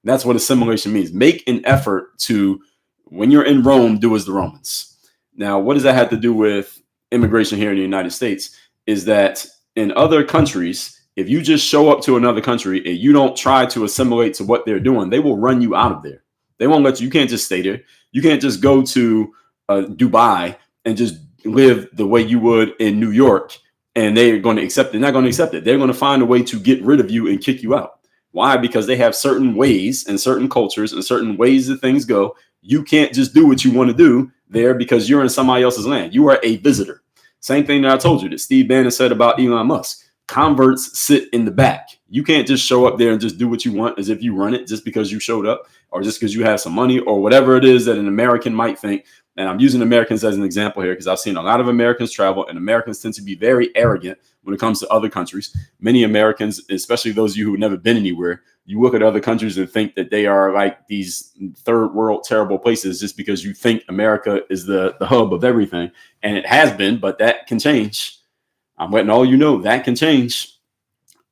That's what assimilation means. Make an effort to, when you're in Rome, do as the Romans. Now, what does that have to do with immigration here in the United States? Is that in other countries, if you just show up to another country and you don't try to assimilate to what they're doing, they will run you out of there. They won't let you. You can't just stay there. You can't just go to Dubai and just live the way you would in New York, and they're going to accept it. They're not going to accept it. They're going to find a way to get rid of you and kick you out. Why? Because they have certain ways and certain cultures and certain ways that things go. You can't just do what you want to do there because you're in somebody else's land. You are a visitor. Same thing that I told you that Steve Bannon said about Elon Musk. Converts sit in the back. You can't just show up there and just do what you want as if you run it just because you showed up, or just because you have some money, or whatever it is that an American might think. And I'm using Americans as an example here because I've seen a lot of Americans travel, and Americans tend to be very arrogant when it comes to other countries. Many Americans, especially those of you who have never been anywhere, you look at other countries and think that they are like these third world terrible places just because you think America is the hub of everything. And it has been, but that can change. I'm letting all you know that can change.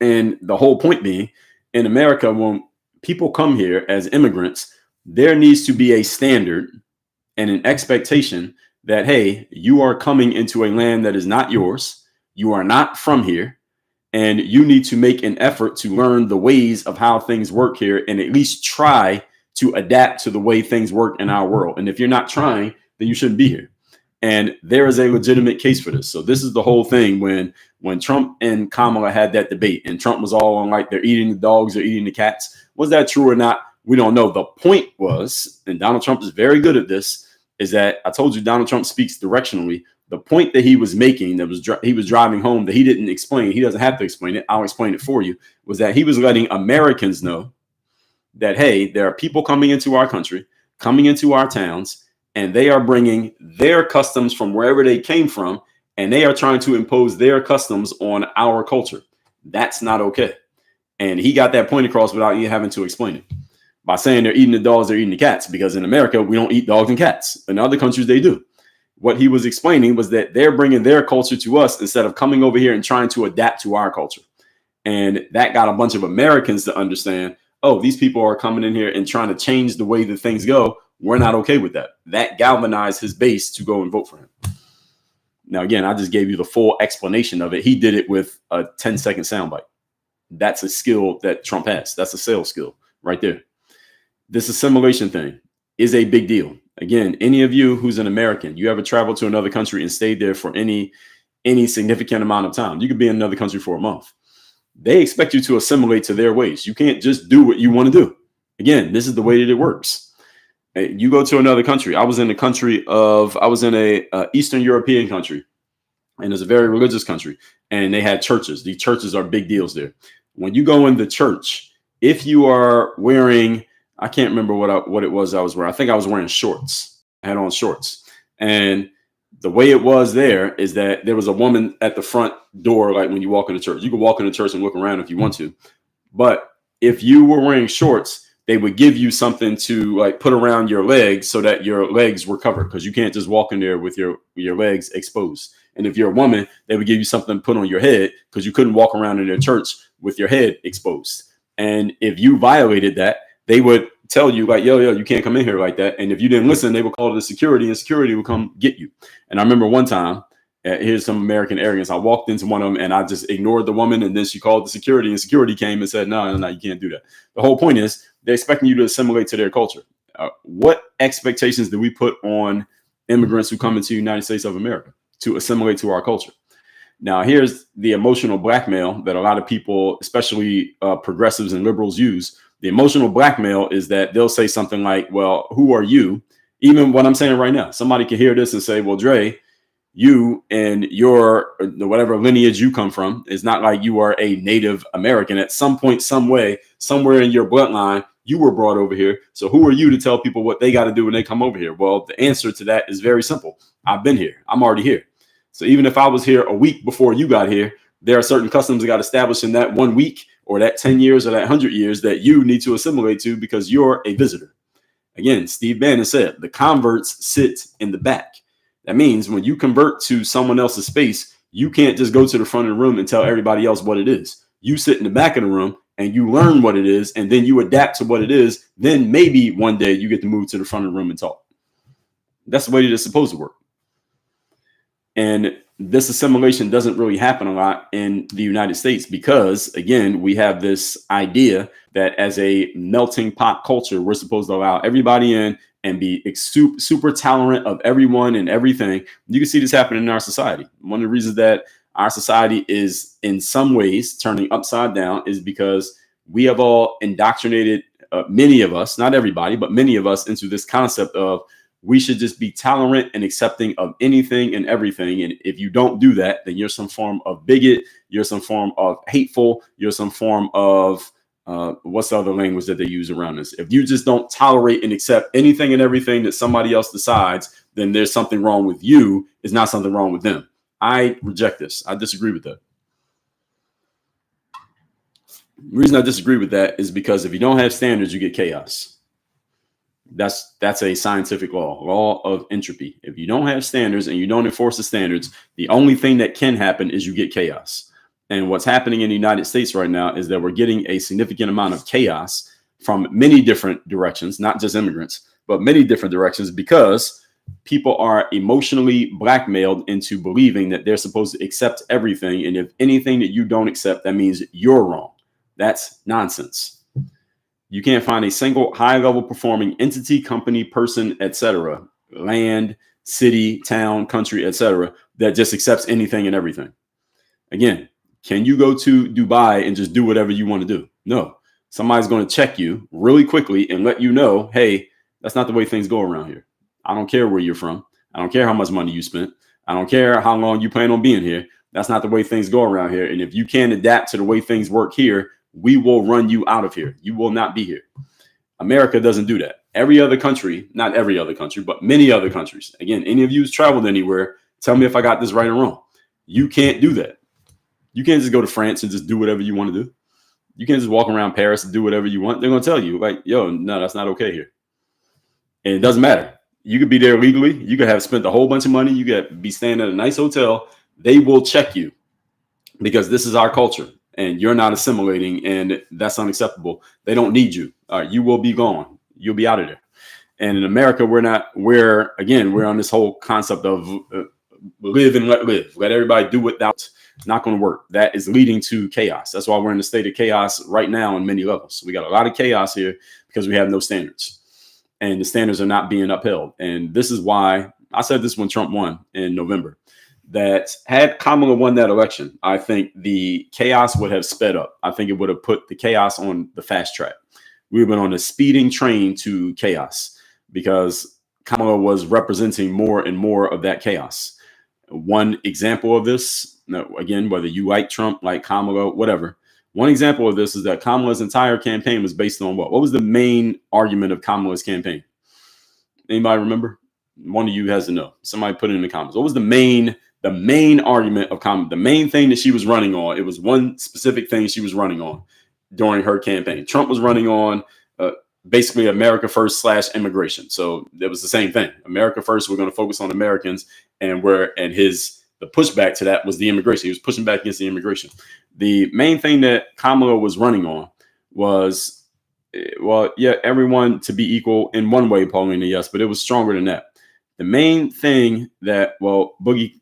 And the whole point being, in America, when people come here as immigrants, there needs to be a standard and an expectation that, hey, you are coming into a land that is not yours. You are not from here. And you need to make an effort to learn the ways of how things work here, and at least try to adapt to the way things work in our world. And if you're not trying, then you shouldn't be here. And there is a legitimate case for this. So this is the whole thing when Trump and Kamala had that debate, and Trump was all on like, they're eating the dogs, they're eating the cats. Was that true or not? We don't know. The point was, and Donald Trump is very good at this, is that I told you Donald Trump speaks directionally. The point that he was making, he was driving home, that he didn't explain. He doesn't have to explain it. I'll explain it for you. Was that he was letting Americans know that, hey, there are people coming into our country, coming into our towns, and they are bringing their customs from wherever they came from, and they are trying to impose their customs on our culture. That's not okay. And he got that point across without you having to explain it. by saying they're eating the dogs, they're eating the cats, because in America, we don't eat dogs and cats. In other countries, they do. What he was explaining was that they're bringing their culture to us instead of coming over here and trying to adapt to our culture. And that got a bunch of Americans to understand, oh, these people are coming in here and trying to change the way that things go. We're not okay with that. That galvanized his base to go and vote for him. Now, again, I just gave you the full explanation of it. He did it with a 10-second soundbite. That's a skill that Trump has. That's a sales skill right there. This assimilation thing is a big deal. Again, any of you who's an American, you ever traveled to another country and stayed there for any significant amount of time, you could be in another country for a month. They expect you to assimilate to their ways. You can't just do what you want to do. Again, this is the way that it works. You go to another country. I was in a Eastern European country, and it's a very religious country, and they had churches. These churches are big deals there. When you go in the church, if you are wearing, I can't remember what it was I was wearing. I think I was wearing shorts. I had on shorts. And the way it was there is that there was a woman at the front door, like when you walk into church. You can walk into church and look around if you want to. But if you were wearing shorts, they would give you something to like put around your legs so that your legs were covered, because you can't just walk in there with your legs exposed. And if you're a woman, they would give you something to put on your head, because you couldn't walk around in their church with your head exposed. And if you violated that, they would tell you like, yo, you can't come in here like that. And if you didn't listen, they would call the security, and security would come get you. And I remember one time, here's some American arrogance. I walked into one of them and I just ignored the woman, and then she called the security, and security came and said, no, you can't do that. The whole point is they're expecting you to assimilate to their culture. What expectations do we put on immigrants who come into the United States of America to assimilate to our culture? Now, here's the emotional blackmail that a lot of people, especially progressives and liberals, use. The emotional blackmail is that they'll say something like, well, who are you? Even what I'm saying right now, somebody can hear this and say, well, Dre, you and your whatever lineage you come from is not like you are a Native American. At some point, some way, somewhere in your bloodline, you were brought over here. So who are you to tell people what they got to do when they come over here? Well, the answer to that is very simple. I've been here. I'm already here. So even if I was here a week before you got here, there are certain customs that got established in that 1 week or that 10 years or that 100 years that you need to assimilate to because you're a visitor. Again, Steve Bannon said the converts sit in the back. That means when you convert to someone else's space, you can't just go to the front of the room and tell everybody else what it is. You sit in the back of the room and you learn what it is, and then you adapt to what it is. Then maybe one day you get to move to the front of the room and talk. That's the way it is supposed to work. And this assimilation doesn't really happen a lot in the United States because, again, we have this idea that as a melting pot culture, we're supposed to allow everybody in and be super tolerant of everyone and everything. You can see this happening in our society. One of the reasons that our society is in some ways turning upside down is because we have all indoctrinated many of us, not everybody, but many of us into this concept of we should just be tolerant and accepting of anything and everything. And if you don't do that, then you're some form of bigot. You're some form of hateful. You're some form of what's the other language that they use around this? If you just don't tolerate and accept anything and everything that somebody else decides, then there's something wrong with you. It's not something wrong with them. I reject this. I disagree with that. The reason I disagree with that is because if you don't have standards, you get chaos. That's a scientific law of entropy. If you don't have standards and you don't enforce the standards, the only thing that can happen is you get chaos. And what's happening in the United States right now is that we're getting a significant amount of chaos from many different directions, not just immigrants, but many different directions, because people are emotionally blackmailed into believing that they're supposed to accept everything. And if anything that you don't accept, that means you're wrong. That's nonsense. You can't find a single high-level performing entity, company, person, etc., land, city, town, country, etc., that just accepts anything and everything. Again, can you go to Dubai and just do whatever you want to do? No. Somebody's going to check you really quickly and let you know, hey, that's not the way things go around here. I don't care where you're from. I don't care how much money you spent. I don't care how long you plan on being here. That's not the way things go around here. And if you can't adapt to the way things work here, we will run you out of here. You will not be here. America doesn't do that. Every other country, not every other country, but many other countries. Again, any of you who's traveled anywhere, tell me if I got this right or wrong. You can't do that. You can't just go to France and just do whatever you want to do. You can't just walk around Paris and do whatever you want. They're going to tell you, like, yo, no, that's not okay here. And it doesn't matter. You could be there legally. You could have spent a whole bunch of money. You could be staying at a nice hotel. They will check you because this is our culture and you're not assimilating, and that's unacceptable. They don't need you. You will be gone. You'll be out of there. And in America, we're on this whole concept of live and let live. Let everybody do without. It's not going to work. That is leading to chaos. That's why we're in a state of chaos right now on many levels. We got a lot of chaos here because we have no standards. And the standards are not being upheld. And this is why I said this when Trump won in November, that had Kamala won that election, I think the chaos would have sped up. I think it would have put the chaos on the fast track. We went on a speeding train to chaos because Kamala was representing more and more of that chaos. One example of this, again, whether you like Trump, like Kamala, whatever, one example of this is that Kamala's entire campaign was based on what? What was the main argument of Kamala's campaign? Anybody remember? One of you has to know. Somebody put it in the comments. What was the main argument of Kamala? The main thing that she was running on. It was one specific thing she was running on during her campaign. Trump was running on basically America First / immigration. So it was the same thing. America First. We're going to focus on Americans, and the pushback to that was the immigration. He was pushing back against the immigration. The main thing that Kamala was running on was, everyone to be equal in one way, Paulina, yes, but it was stronger than that. The main thing that,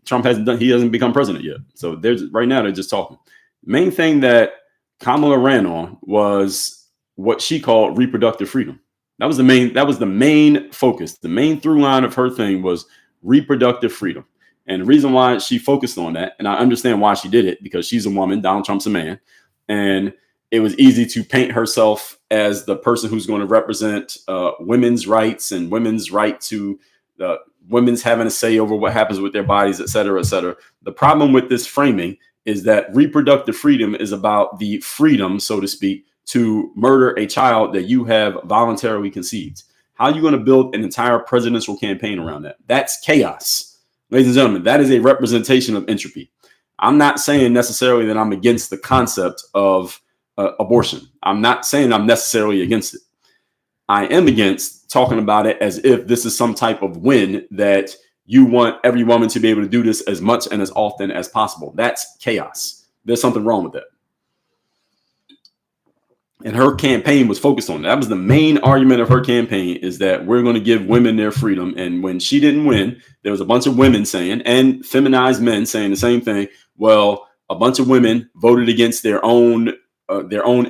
Trump hasn't done, he hasn't become president yet. So right now they're just talking. The main thing that Kamala ran on was what she called reproductive freedom. That was the main focus. The main through line of her thing was reproductive freedom. And the reason why she focused on that, and I understand why she did it, because she's a woman, Donald Trump's a man, and it was easy to paint herself as the person who's going to represent women's rights and women's right to women's having a say over what happens with their bodies, et cetera, et cetera. The problem with this framing is that reproductive freedom is about the freedom, so to speak, to murder a child that you have voluntarily conceived. How are you going to build an entire presidential campaign around that? That's chaos. Ladies and gentlemen, that is a representation of entropy. I'm not saying necessarily that I'm against the concept of abortion. I'm not saying I'm necessarily against it. I am against talking about it as if this is some type of win that you want every woman to be able to do this as much and as often as possible. That's chaos. There's something wrong with that. And her campaign was focused on that. That was the main argument of her campaign, is that we're going to give women their freedom. And when she didn't win, there was a bunch of women saying, and feminized men saying the same thing. Well, a bunch of women voted against their own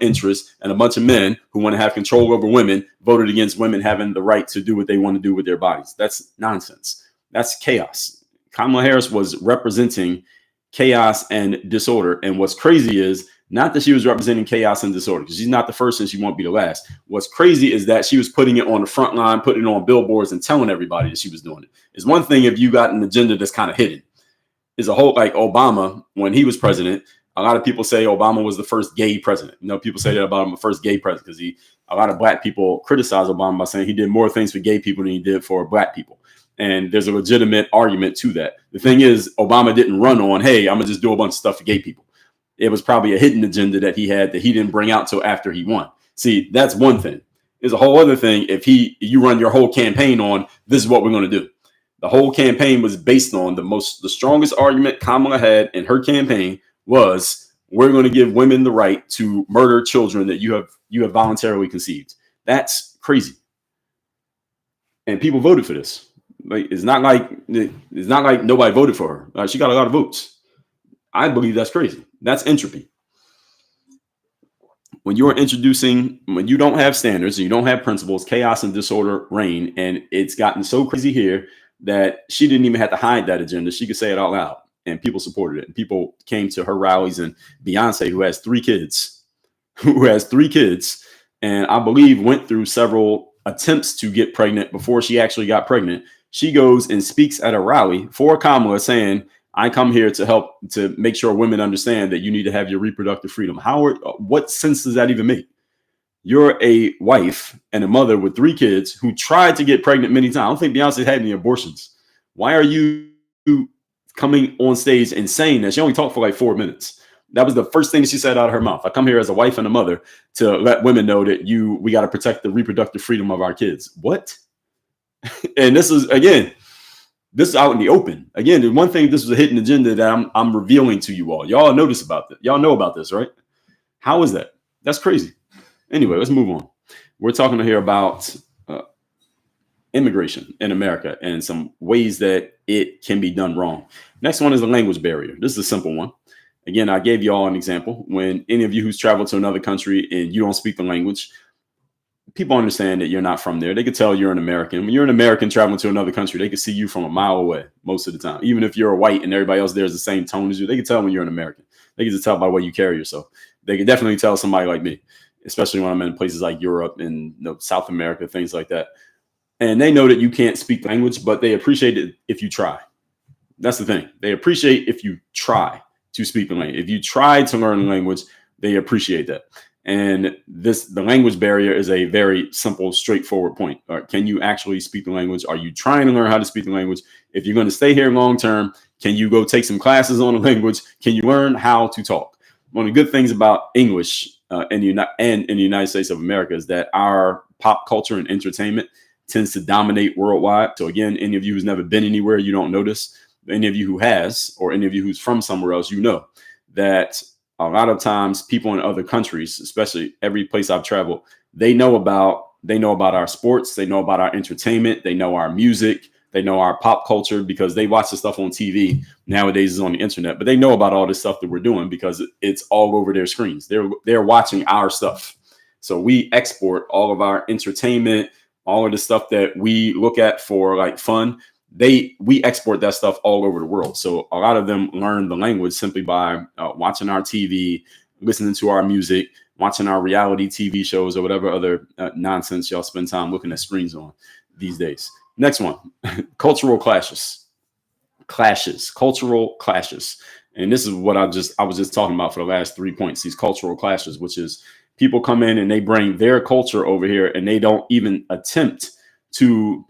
interests, and a bunch of men who want to have control over women voted against women having the right to do what they want to do with their bodies. That's nonsense. That's chaos. Kamala Harris was representing chaos and disorder. And what's crazy is not that she was representing chaos and disorder, because she's not the first and she won't be the last. What's crazy is that she was putting it on the front line, putting it on billboards and telling everybody that she was doing it. It's one thing if you got an agenda that's kind of hidden. It's a whole, like Obama, when he was president, a lot of people say Obama was the first gay president. You know, people say that about him, the first gay president, because a lot of black people criticize Obama by saying he did more things for gay people than he did for black people. And there's a legitimate argument to that. The thing is, Obama didn't run on, hey, I'm going to just do a bunch of stuff for gay people. It was probably a hidden agenda that he had that he didn't bring out till after he won. See, that's one thing. There's a whole other thing if you run your whole campaign on, this is what we're going to do. The whole campaign was based on the strongest argument Kamala had in her campaign was, we're going to give women the right to murder children that you have voluntarily conceived. That's crazy. And people voted for this. Like, it's not like nobody voted for her. She got a lot of votes. I believe that's crazy. That's entropy. When you don't have standards and you don't have principles, chaos and disorder reign. And it's gotten so crazy here that she didn't even have to hide that agenda. She could say it out loud, and people supported it. And people came to her rallies. And Beyonce, who has three kids, and I believe went through several attempts to get pregnant before she actually got pregnant. She goes and speaks at a rally for Kamala saying, I come here to help to make sure women understand that you need to have your reproductive freedom. What sense does that even make? You're a wife and a mother with three kids who tried to get pregnant many times. I don't think Beyonce had any abortions. Why are you coming on stage and saying that? She only talked for like 4 minutes. That was the first thing that she said out of her mouth. I come here as a wife and a mother to let women know that we got to protect the reproductive freedom of our kids. What? And this is out in the open. Again, the one thing, this was a hidden agenda that I'm revealing to you all. Y'all notice about this. Y'all know about this, right? How is that? That's crazy. Anyway, let's move on. We're talking here about immigration in America and some ways that it can be done wrong. Next one is the language barrier. This is a simple one. Again, I gave you all an example. When any of you who's traveled to another country and you don't speak the language, people understand that you're not from there. They could tell you're an American. When you're an American traveling to another country, they can see you from a mile away most of the time. Even if you're a white and everybody else there is the same tone as you, they can tell when you're an American. They can just tell by the way you carry yourself. They can definitely tell somebody like me, especially when I'm in places like Europe and South America, things like that. And they know that you can't speak language, but they appreciate it if you try. That's the thing. They appreciate if you try to speak the language. If you try to learn the language, they appreciate that. And the language barrier is a very simple, straightforward point. Can you actually speak the language? Are you trying to learn how to speak the language? If you're going to stay here long term, can you go take some classes on the language? Can you learn how to talk? One of the good things about English in the United States of America is that our pop culture and entertainment tends to dominate worldwide. So again, any of you who's never been anywhere, you don't notice. Any of you who has, or any of you who's from somewhere else, you know that a lot of times people in other countries, especially every place I've traveled, they know about our sports, they know about our entertainment, they know our music, they know our pop culture because they watch the stuff on TV. Nowadays it's on the internet, but they know about all this stuff that we're doing because it's all over their screens. They're watching our stuff. So we export all of our entertainment, all of the stuff that we look at for like fun. We export that stuff all over the world. So a lot of them learn the language simply by watching our TV, listening to our music, watching our reality TV shows or whatever other nonsense y'all spend time looking at screens on these days. Next one, cultural clashes, cultural clashes. And this is what I was just talking about for the last 3 points, these cultural clashes, which is people come in and they bring their culture over here and they don't even attempt to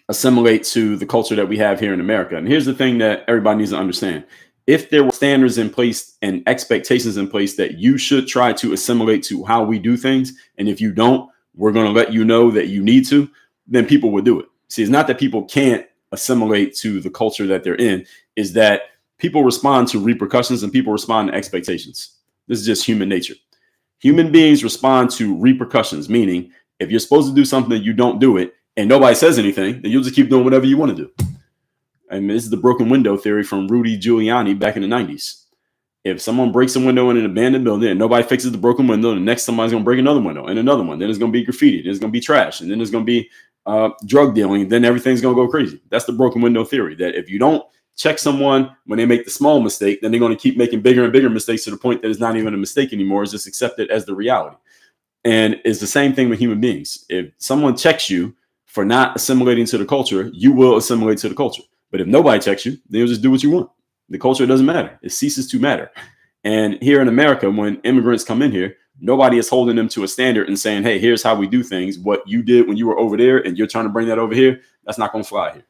assimilate to the culture that we have here in America. And here's the thing that everybody needs to understand. If there were standards in place and expectations in place that you should try to assimilate to how we do things, and if you don't, we're going to let you know that you need to, then people would do it. See, it's not that people can't assimilate to the culture that they're in, is that people respond to repercussions and people respond to expectations. This is just human nature. Human beings respond to repercussions, meaning if you're supposed to do something, you don't do it, and nobody says anything, then you'll just keep doing whatever you want to do. And this is the broken window theory from Rudy Giuliani back in the 90s. If someone breaks a window in an abandoned building and nobody fixes the broken window, the next somebody's going to break another window and another one. Then there's going to be graffiti. There's going to be trash. And then there's going to be drug dealing. Then everything's going to go crazy. That's the broken window theory, that if you don't check someone when they make the small mistake, then they're going to keep making bigger and bigger mistakes to the point that it's not even a mistake anymore. It's just accepted as the reality. And it's the same thing with human beings. If someone checks you for not assimilating to the culture, you will assimilate to the culture. But if nobody checks you, then you'll just do what you want. The culture doesn't matter. It ceases to matter. And here in America, when immigrants come in here, nobody is holding them to a standard and saying, hey, here's how we do things. What you did when you were over there and you're trying to bring that over here, that's not going to fly here.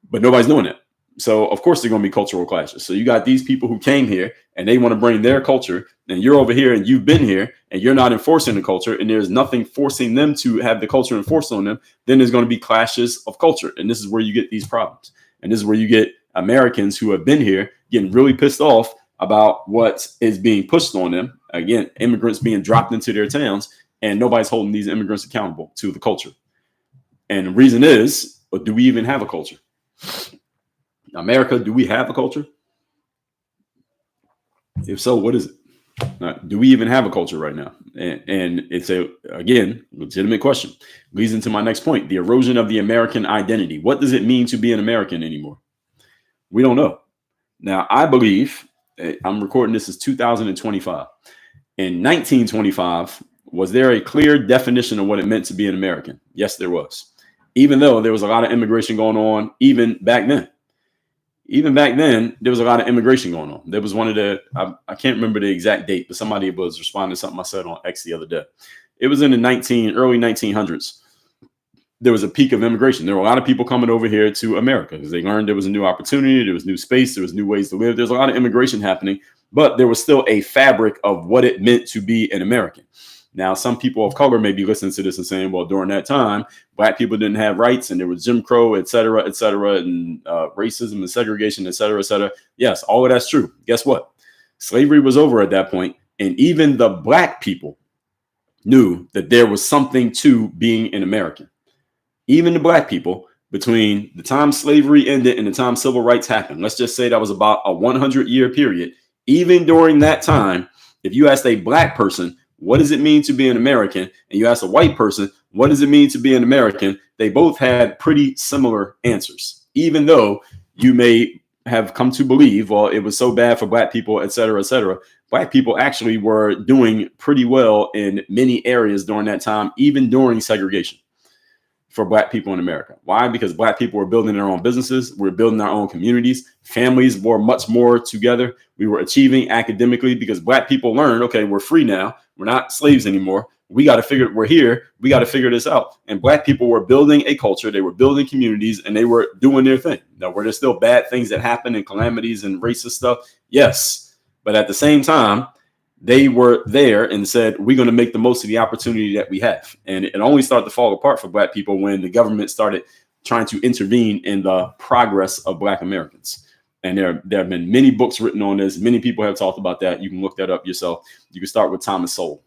But nobody's doing that. So, of course, there are going to be cultural clashes. So you got these people who came here and they want to bring their culture, and you're over here and you've been here and you're not enforcing the culture, and there's nothing forcing them to have the culture enforced on them. Then there's going to be clashes of culture. And this is where you get these problems. And this is where you get Americans who have been here getting really pissed off about what is being pushed on them. Again, immigrants being dropped into their towns, and nobody's holding these immigrants accountable to the culture. And the reason is, do we even have a culture? America, do we have a culture? If so, what is it? Do we even have a culture right now? And it's again, legitimate question. Leads into my next point, the erosion of the American identity. What does it mean to be an American anymore? We don't know. Now, I believe, I'm recording this as 2025. In 1925, was there a clear definition of what it meant to be an American? Yes, there was. Even though there was a lot of immigration going on, even back then. Even back then, there was a lot of immigration going on. There was one of the, I can't remember the exact date, but somebody was responding to something I said on X the other day. It was in the early 1900s. there was a peak of immigration. There were a lot of people coming over here to America because they learned there was a new opportunity, there was new space, there was new ways to live. There's a lot of immigration happening, but there was still a fabric of what it meant to be an American. Now, some people of color may be listening to this and saying, well, during that time, Black people didn't have rights and there was Jim Crow, et cetera, and racism and segregation, et cetera, et cetera. Yes, all of that's true. Guess what? Slavery was over at that point, and even the Black people knew that there was something to being an American. Even the Black people, between the time slavery ended and the time civil rights happened, let's just say that was about a 100-year period. Even during that time, if you asked a Black person, what does it mean to be an American? And you ask a white person, what does it mean to be an American? They both had pretty similar answers, even though you may have come to believe, well, it was so bad for Black people, et cetera, et cetera. Black people actually were doing pretty well in many areas during that time, even during segregation for Black people in America. Why? Because Black people were building their own businesses. We were building our own communities. Families were much more together. We were achieving academically because Black people learned, okay, we're free now. We're not slaves anymore. We're here. We got to figure this out. And Black people were building a culture. They were building communities and they were doing their thing. Now, were there still bad things that happen and calamities and racist stuff? Yes. But at the same time, they were there and said, we're going to make the most of the opportunity that we have. And it only started to fall apart for Black people when the government started trying to intervene in the progress of Black Americans. And there have been many books written on this. Many people have talked about that. You can look that up yourself. You can start with Thomas Sowell,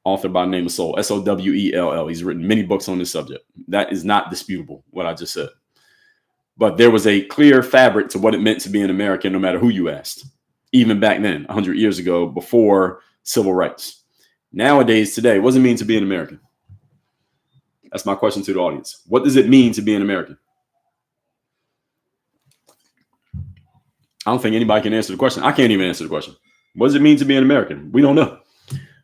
author by the name of Sowell, Sowell. He's written many books on this subject. That is not disputable, what I just said. But there was a clear fabric to what it meant to be an American, no matter who you asked. Even back then, 100 years ago, before civil rights. Nowadays, today, what does it mean to be an American? That's my question to the audience. What does it mean to be an American? I don't think anybody can answer the question. I can't even answer the question. What does it mean to be an American? We don't know.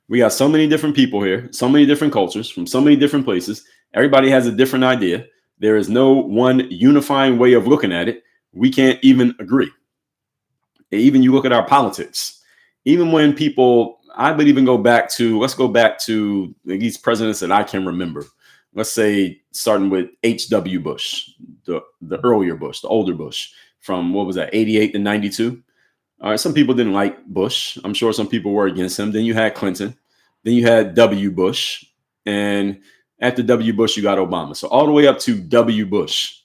We got so many different people here, so many different cultures from so many different places. Everybody has a different idea. There is no one unifying way of looking at it. We can't even agree. Even you look at our politics, even when people, I would even let's go back to these presidents that I can remember. Let's say starting with H.W. Bush, the earlier Bush, the older Bush from, 88 to 92. All right. Some people didn't like Bush. I'm sure some people were against him. Then you had Clinton. Then you had W. Bush. And after W. Bush, you got Obama. So all the way up to W. Bush.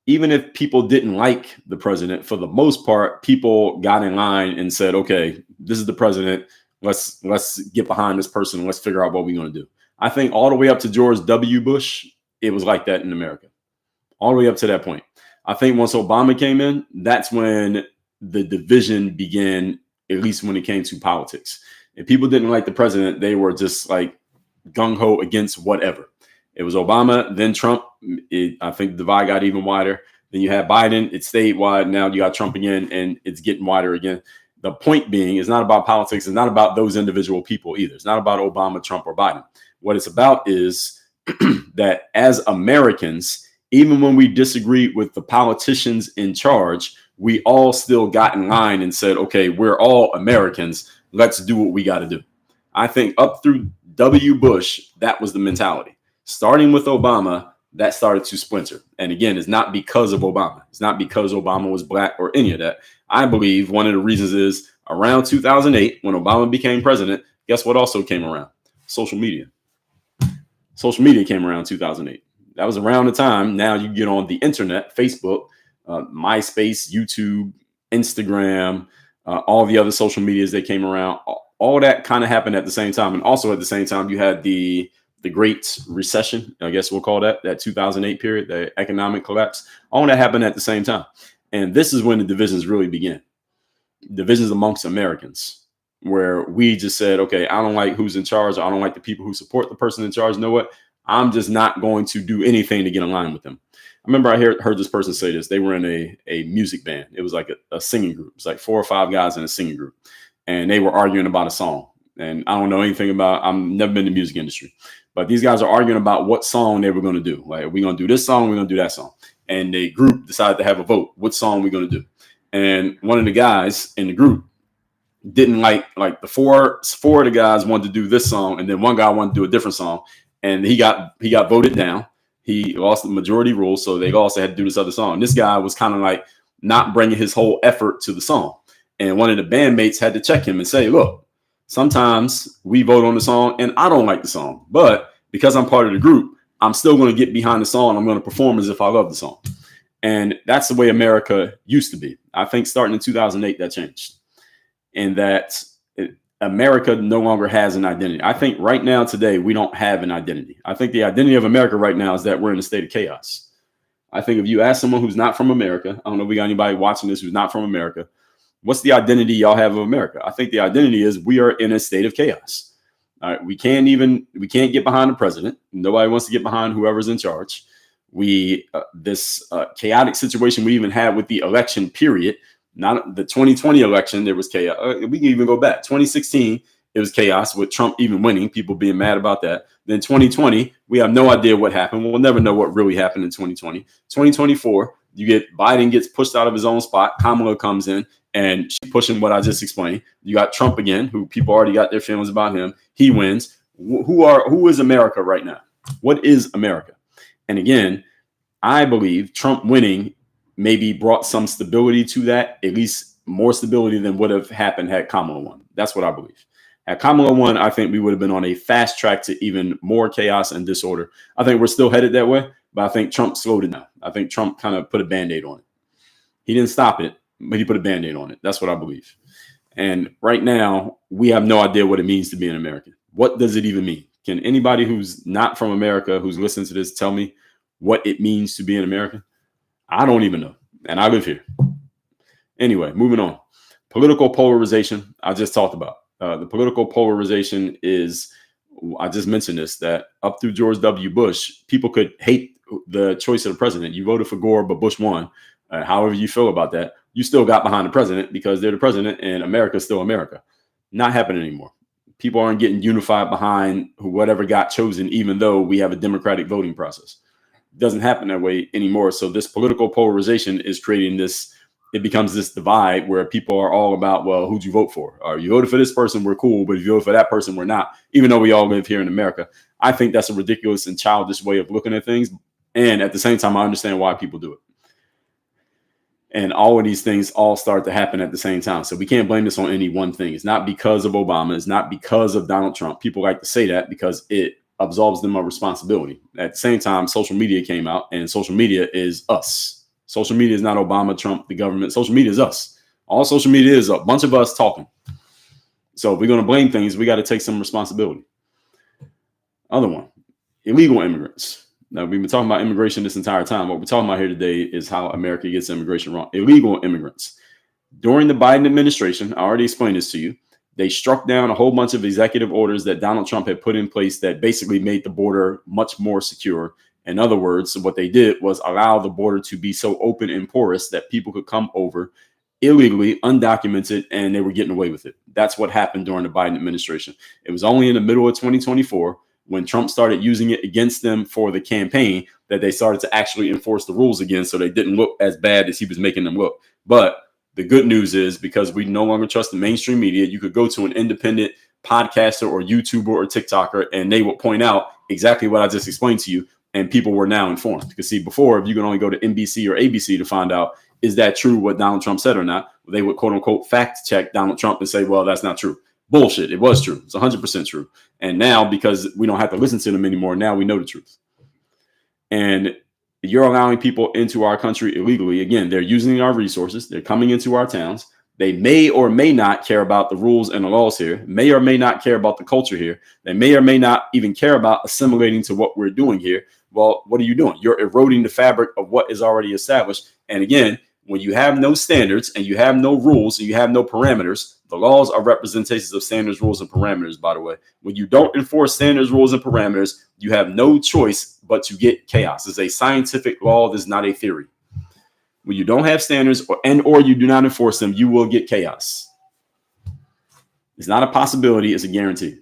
Even if people didn't like the president, for the most part, people got in line and said, okay, this is the president. Let's get behind this person. Let's figure out what we're going to do. I think all the way up to George W. Bush, it was like that in America. All the way up to that point. I think once Obama came in, that's when the division began, at least when it came to politics. If people didn't like the president, they were just like gung-ho against whatever. It was Obama, then Trump. I think the divide got even wider. Then you had Biden. It stayed wide. Now you got Trump again, and it's getting wider again. The point being, it's not about politics. It's not about those individual people either. It's not about Obama, Trump, or Biden. What it's about is that as Americans, even when we disagree with the politicians in charge, we all still got in line and said, okay, we're all Americans. Let's do what we got to do. I think up through W. Bush, that was the mentality. Starting with Obama, that started to splinter. And again, it's not because of Obama. It's not because Obama was Black or any of that. I believe one of the reasons is around 2008, when Obama became president, guess what also came around? Social media. Social media came around 2008. That was around the time. Now you get on the internet, Facebook, MySpace, YouTube, Instagram, all the other social medias that came around. All that kind of happened at the same time. And also at the same time, you had the Great Recession, I guess we'll call that 2008 period, the economic collapse. All that happened at the same time. And this is when the divisions really began. Divisions amongst Americans, where we just said, okay, I don't like who's in charge. I don't like the people who support the person in charge. You know what? I'm just not going to do anything to get in line with them. I remember I heard this person say this. They were in a music band. It was like a singing group. It's like 4 or 5 guys in a singing group. And they were arguing about a song. And I don't know anything about, I've never been in the music industry. But these guys are arguing about what song they were going to do. Like, are we going to do this song? We're going to do that song. And the group decided to have a vote. What song we're going to do? And one of the guys in the group didn't like the four of the guys wanted to do this song. And then one guy wanted to do a different song. And he got voted down. He lost the majority rule, so they also had to do this other song. This guy was kind of like not bringing his whole effort to the song. And one of the bandmates had to check him and say, look, sometimes we vote on the song and I don't like the song, but because I'm part of the group, I'm still going to get behind the song. I'm going to perform as if I love the song. And that's the way America used to be. I think starting in 2008, that changed. And that America no longer has an identity. I think right now, today, we don't have an identity. I think the identity of America right now is that we're in a state of chaos. I think if you ask someone who's not from America, I don't know if we got anybody watching this who's not from America, what's the identity y'all have of America? I think the identity is we are in a state of chaos. All right, we can't get behind the president. Nobody wants to get behind whoever's in charge. This chaotic situation we even had with the election period, not the 2020 election, there was chaos. We can even go back. 2016, it was chaos with Trump even winning, people being mad about that. Then 2020, we have no idea what happened. We'll never know what really happened in 2020. 2024, you get Biden gets pushed out of his own spot. Kamala comes in and she's pushing what I just explained. You got Trump again, who people already got their feelings about him. He wins. Who is America right now? What is America? And again, I believe Trump winning maybe brought some stability to that, at least more stability than would have happened had Kamala won. That's what I believe. Had Kamala won, I think we would have been on a fast track to even more chaos and disorder. I think we're still headed that way, but I think Trump slowed it down. I think Trump kind of put a Band-Aid on it. He didn't stop it, but he put a Band-Aid on it. That's what I believe. And right now, we have no idea what it means to be an American. What does it even mean? Can anybody who's not from America, who's listening to this, tell me what it means to be an American? I don't even know. And I live here. Anyway, moving on. Political polarization, I just talked about. The political polarization is, I just mentioned this, that up through George W. Bush, people could hate the choice of the president. You voted for Gore, but Bush won. However you feel about that, you still got behind the president because they're the president and America's still America. Not happening anymore. People aren't getting unified behind whatever got chosen, even though we have a democratic voting process. It doesn't happen that way anymore. So this political polarization is creating this, it becomes this divide where people are all about, well, who'd you vote for? Or you voted for this person, we're cool, but if you vote for that person, we're not, even though we all live here in America. I think that's a ridiculous and childish way of looking at things. And at the same time, I understand why people do it. And all of these things all start to happen at the same time. So we can't blame this on any one thing. It's not because of Obama. It's not because of Donald Trump. People like to say that because it absolves them of responsibility. At the same time, social media came out, and social media is us. Social media is not Obama, Trump, the government. Social media is us. All social media is a bunch of us talking. So if we're going to blame things, we got to take some responsibility. Other one, illegal immigrants. Now, we've been talking about immigration this entire time. What we're talking about here today is how America gets immigration wrong. Illegal immigrants. During the Biden administration, I already explained this to you, they struck down a whole bunch of executive orders that Donald Trump had put in place that basically made the border much more secure. In other words, what they did was allow the border to be so open and porous that people could come over illegally, undocumented, and they were getting away with it. That's what happened during the Biden administration. It was only in the middle of 2024 when Trump started using it against them for the campaign that they started to actually enforce the rules again, so they didn't look as bad as he was making them look. But the good news is, because we no longer trust the mainstream media, you could go to an independent podcaster or YouTuber or TikToker, and they will point out exactly what I just explained to you, and people were now informed. Because see, before, if you can only go to NBC or ABC to find out, is that true what Donald Trump said or not, they would quote unquote fact check Donald Trump and say, well, that's not true. Bullshit. It was true. It's 100% true. And now, because we don't have to listen to them anymore, now we know the truth. And you're allowing people into our country illegally. Again, they're using our resources. They're coming into our towns. They may or may not care about the rules and the laws here, may or may not care about the culture here. They may or may not even care about assimilating to what we're doing here. Well, what are you doing? You're eroding the fabric of what is already established. And again, when you have no standards and you have no rules and you have no parameters, the laws are representations of standards, rules, and parameters, by the way. When you don't enforce standards, rules, and parameters, you have no choice but to get chaos. It's a scientific law. This is not a theory. When you don't have standards or you do not enforce them, you will get chaos. It's not a possibility. It's a guarantee.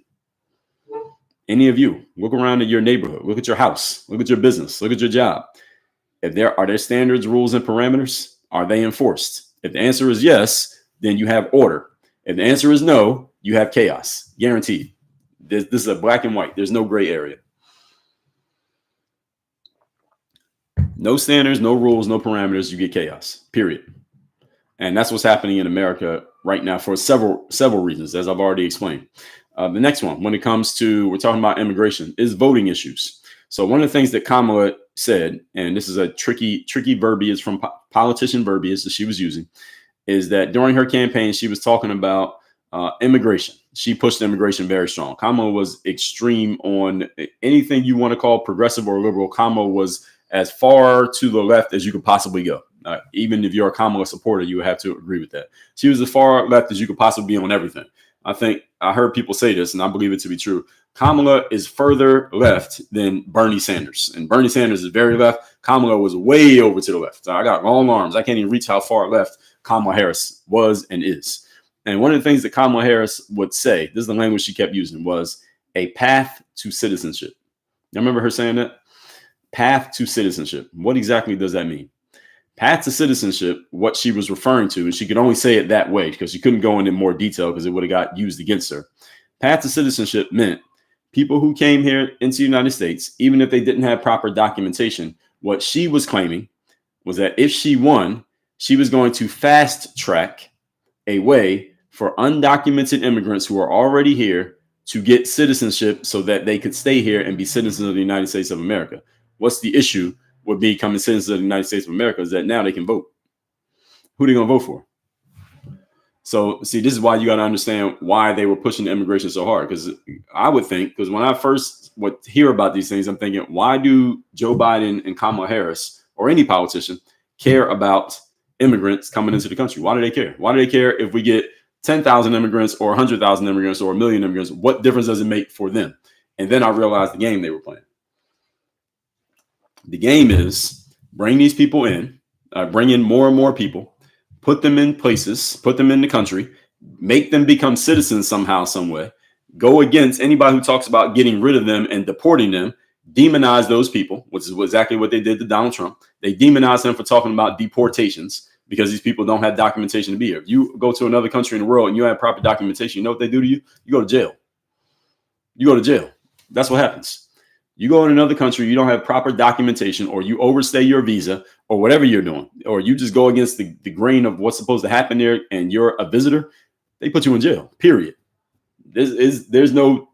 Any of you, look around at your neighborhood, look at your house, look at your business, look at your job. Are there standards, rules, and parameters? Are they enforced? If the answer is yes, then you have order. If the answer is no, you have chaos. Guaranteed. This is a black and white. There's no gray area. No standards, no rules, no parameters. You get chaos, period. And that's what's happening in America right now for several reasons, as I've already explained. The next one, when it comes to, we're talking about immigration, is voting issues. So one of the things that Kamala said, and this is a tricky verbiage from politician verbiage that she was using, is that during her campaign, she was talking about immigration. She pushed immigration very strong. Kamala was extreme on anything you want to call progressive or liberal. Kamala was as far to the left as you could possibly go. Even if you're a Kamala supporter, you would have to agree with that. She was as far left as you could possibly be on everything. I think I heard people say this, and I believe it to be true. Kamala is further left than Bernie Sanders. And Bernie Sanders is very left. Kamala was way over to the left. So I got long arms. I can't even reach how far left Kamala Harris was and is. And one of the things that Kamala Harris would say, this is the language she kept using, was a path to citizenship. You remember her saying that? Path to citizenship. What exactly does that mean? Path to citizenship, what she was referring to, and she could only say it that way because she couldn't go into more detail because it would have got used against her. Path to citizenship meant people who came here into the United States, even if they didn't have proper documentation, what she was claiming was that if she won, she was going to fast track a way for undocumented immigrants who are already here to get citizenship so that they could stay here and be citizens of the United States of America. What's the issue with becoming citizens of the United States of America is that now they can vote. Who are they going to vote for? So, see, this is why you got to understand why they were pushing immigration so hard. Because I would think, because when I first would hear about these things, I'm thinking, why do Joe Biden and Kamala Harris or any politician care about immigrants coming into the country? Why do they care? Why do they care if we get 10,000 immigrants or 100,000 immigrants or 1 million immigrants? What difference does it make for them? And then I realized the game they were playing. The game is bring these people in, bring in more and more people, put them in places, put them in the country, make them become citizens somehow, some way, go against anybody who talks about getting rid of them and deporting them, demonize those people, which is exactly what they did to Donald Trump. They demonized him for talking about deportations because these people don't have documentation to be here. If you go to another country in the world and you have proper documentation, you know what they do to you? You go to jail. You go to jail. That's what happens. You go in another country, you don't have proper documentation, or you overstay your visa, or whatever you're doing, or you just go against the grain of what's supposed to happen there, and you're a visitor, they put you in jail, period. There's no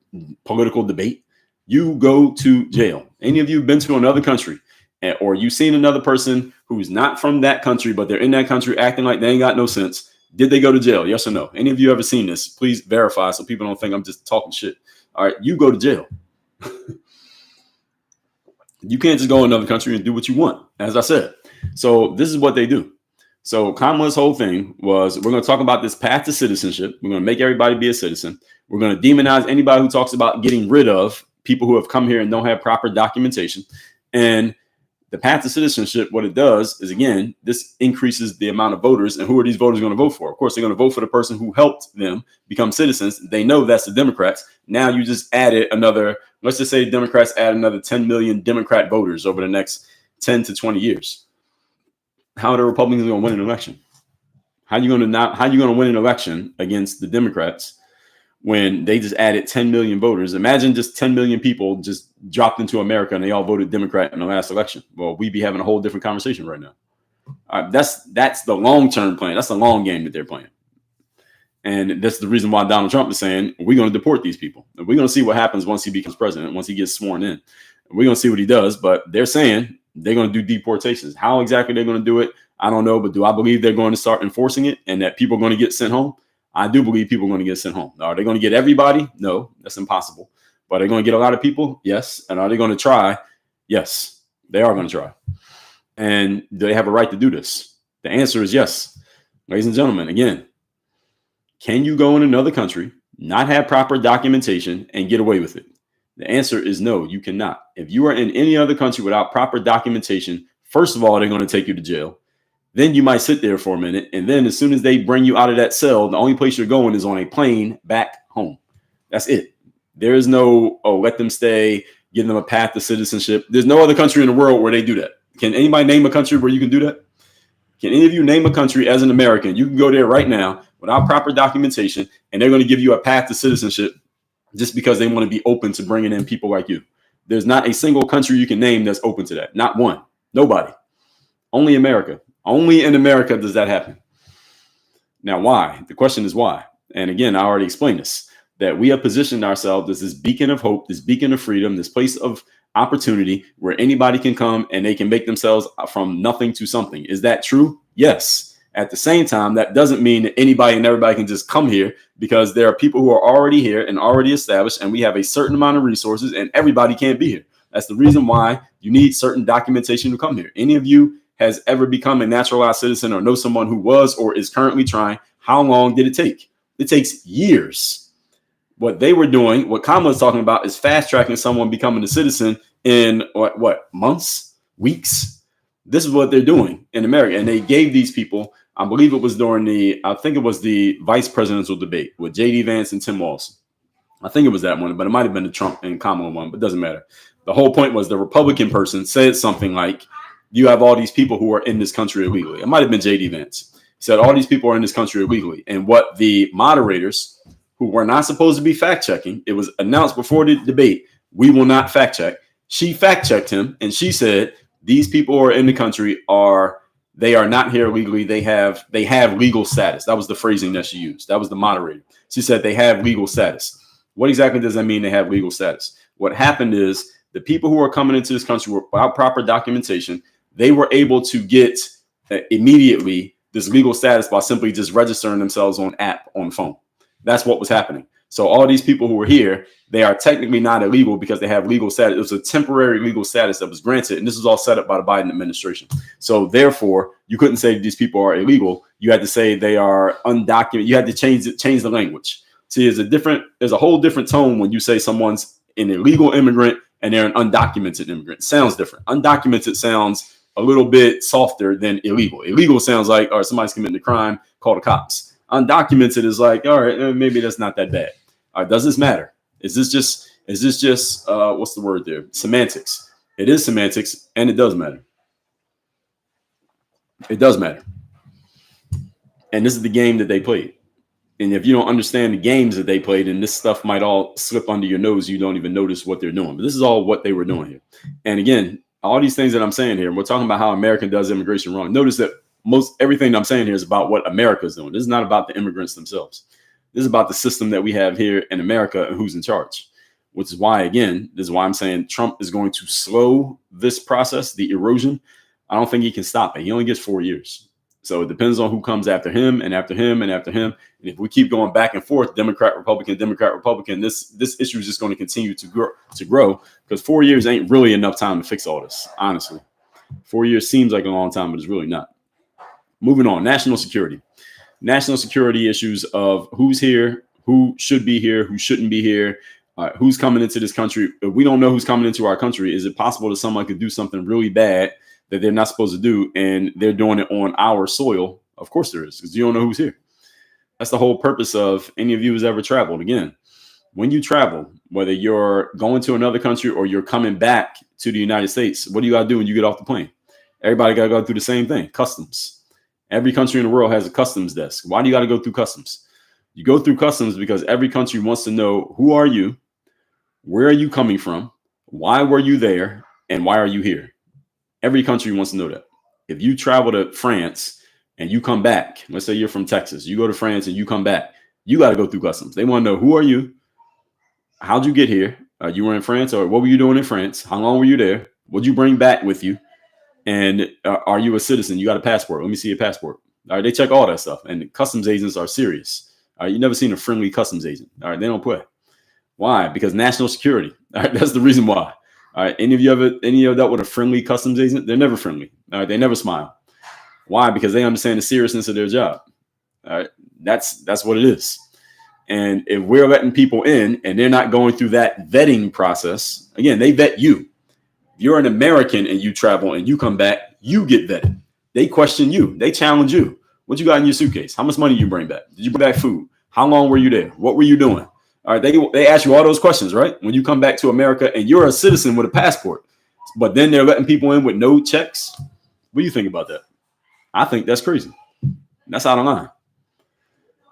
political debate. You go to jail. Any of you have been to another country, or you've seen another person who's not from that country, but they're in that country acting like they ain't got no sense, did they go to jail? Yes or no? Any of you ever seen this? Please verify so people don't think I'm just talking shit. All right, you go to jail. You can't just go in another country and do what you want, as I said. So this is what they do. So Kamala's whole thing was, we're going to talk about this path to citizenship. We're going to make everybody be a citizen. We're going to demonize anybody who talks about getting rid of people who have come here and don't have proper documentation. And the path to citizenship, what it does is, again, this increases the amount of voters. And who are these voters going to vote for? Of course, they're going to vote for the person who helped them become citizens. They know that's the Democrats. Now you just added another, let's just say Democrats add another 10 million Democrat voters over the next 10 to 20 years. How are the Republicans going to win an election? How are you going to win an election against the Democrats when they just added 10 million voters? Imagine just 10 million people just dropped into America and they all voted Democrat in the last election. Well, we'd be having a whole different conversation right now. That's the long-term plan. That's the long game that they're playing. And that's the reason why Donald Trump is saying, we're going to deport these people. And we're going to see what happens once he becomes president, once he gets sworn in. We're going to see what he does. But they're saying they're going to do deportations. How exactly they're going to do it, I don't know. But do I believe they're going to start enforcing it and that people are going to get sent home? I do believe people are going to get sent home. Are they going to get everybody? No, that's impossible. But are they going to get a lot of people? Yes. And are they going to try? Yes, they are going to try. And do they have a right to do this? The answer is yes. Ladies and gentlemen, again, can you go in another country, not have proper documentation, and get away with it? The answer is no, you cannot. If you are in any other country without proper documentation, first of all, they're going to take you to jail. Then you might sit there for a minute. And then as soon as they bring you out of that cell, the only place you're going is on a plane back home. That's it. There is no, let them stay, give them a path to citizenship. There's no other country in the world where they do that. Can anybody name a country where you can do that? Can any of you name a country as an American? You can go there right now without proper documentation, and they're going to give you a path to citizenship just because they want to be open to bringing in people like you. There's not a single country you can name that's open to that. Not one. Nobody. Only America. Only in America does that happen. Now, why? The question is why. And again, I already explained this, that we have positioned ourselves as this beacon of hope, this beacon of freedom, this place of opportunity where anybody can come and they can make themselves from nothing to something. Is that true? Yes. At the same time, that doesn't mean that anybody and everybody can just come here, because there are people who are already here and already established, and we have a certain amount of resources, and everybody can't be here. That's the reason why you need certain documentation to come here. Any of you has ever become a naturalized citizen or know someone who was or is currently trying, how long did it take? It takes years. What they were doing, what Kamala is talking about, is fast tracking someone becoming a citizen in what months, weeks. This is what they're doing in America. And they gave these people, I believe it was during I think it was the vice presidential debate with J.D. Vance and Tim Walz. I think it was that one, but it might have been the Trump and Kamala one, but it doesn't matter. The whole point was the Republican person said something like, you have all these people who are in this country illegally. It might have been J.D. Vance. He said all these people are in this country illegally. And what the moderators, who were not supposed to be fact checking, it was announced before the debate, we will not fact check. She fact checked him and she said, these people who are in the country they are not here illegally. They have legal status. That was the phrasing that she used. That was the moderator. She said they have legal status. What exactly does that mean, they have legal status? What happened is the people who are coming into this country without proper documentation, they were able to get immediately this legal status by simply just registering themselves on app on phone. That's what was happening. So all these people who were here, they are technically not illegal because they have legal status. It was a temporary legal status that was granted. And this was all set up by the Biden administration. So therefore, you couldn't say these people are illegal. You had to say they are undocumented. You had to change the language. See, there's a whole different tone when you say someone's an illegal immigrant and they're an undocumented immigrant. It sounds different. Undocumented sounds a little bit softer than illegal. Illegal sounds like, all right, somebody's committing a crime, call the cops. Undocumented is like, all right, maybe that's not that bad. All right, does this matter? Is this just what's the word there? Semantics. It is semantics, and it does matter. It does matter. And this is the game that they played. And if you don't understand the games that they played, and this stuff might all slip under your nose, you don't even notice what they're doing. But this is all what they were doing here. And again, all these things that I'm saying here, we're talking about how America does immigration wrong. Notice that most everything I'm saying here is about what America is doing. This is not about the immigrants themselves. This is about the system that we have here in America and who's in charge, which is why, again, this is why I'm saying Trump is going to slow this process, the erosion. I don't think he can stop it. He only gets 4 years. So it depends on who comes after him and after him and after him. And if we keep going back and forth, Democrat, Republican, this issue is just going to continue to grow because 4 years ain't really enough time to fix all this, honestly. 4 years seems like a long time, but it's really not. Moving on, national security. National security issues of who's here, who should be here, who shouldn't be here, who's coming into this country. If we don't know who's coming into our country, is it possible that someone could do something really bad that they're not supposed to do and they're doing it on our soil? Of course there is, because you don't know who's here. That's the whole purpose of any of you who's ever traveled. Again, when you travel, whether you're going to another country or you're coming back to the United States, what do you got to do when you get off the plane? Everybody got to go through the same thing, customs. Every country in the world has a customs desk. Why do you got to go through customs? You go through customs because every country wants to know, who are you? Where are you coming from? Why were you there? And why are you here? Every country wants to know that. If you travel to France and you come back, let's say you're from Texas, you go to France and you come back, you got to go through customs. They want to know, who are you? How'd you get here? You were in France, or what were you doing in France? How long were you there? What'd you bring back with you? And are you a citizen? You got a passport? Let me see your passport. All right, they check all that stuff. And customs agents are serious. All right, you never seen a friendly customs agent. All right, they don't play. Why? Because national security. All right, that's the reason why. All right, any of you dealt with a friendly customs agent? They're never friendly. All right, they never smile. Why? Because they understand the seriousness of their job. All right, that's what it is. And if we're letting people in and they're not going through that vetting process, again, they vet you. You're an American and you travel and you come back, you get vetted. They question you. They challenge you. What you got in your suitcase? How much money you bring back? Did you bring back food? How long were you there? What were you doing? All right. They ask you all those questions, right? When you come back to America and you're a citizen with a passport, but then they're letting people in with no checks. What do you think about that? I think that's crazy. That's out of line.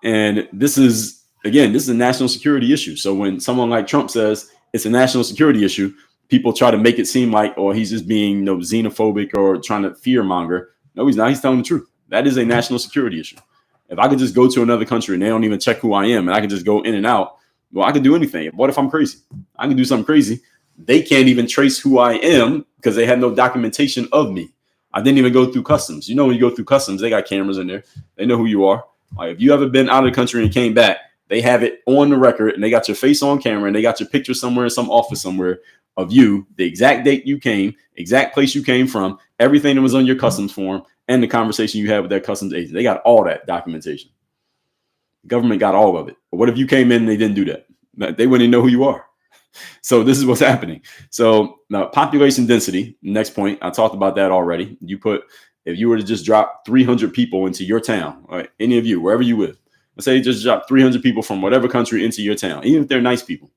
And this is a national security issue. So when someone like Trump says it's a national security issue, people try to make it seem like, oh, he's just being xenophobic or trying to fear monger. No, he's not. He's telling the truth. That is a national security issue. If I could just go to another country and they don't even check who I am and I can just go in and out, well, I can do anything. What if I'm crazy? I can do something crazy. They can't even trace who I am because they had no documentation of me. I didn't even go through customs. You know, when you go through customs, they got cameras in there. They know who you are. Like, if you ever been out of the country and came back, they have it on the record and they got your face on camera and they got your picture somewhere in some office somewhere of you, the exact date you came, exact place you came from, everything that was on your customs form, and the conversation you had with that customs agent. They got all that documentation. The government got all of it. But what if you came in and they didn't do that? They wouldn't even know who you are. So this is what's happening. So now population density, next point, I talked about that already. If you were to just drop 300 people into your town, all right, any of you, wherever you live, let's say you just drop 300 people from whatever country into your town, even if they're nice people.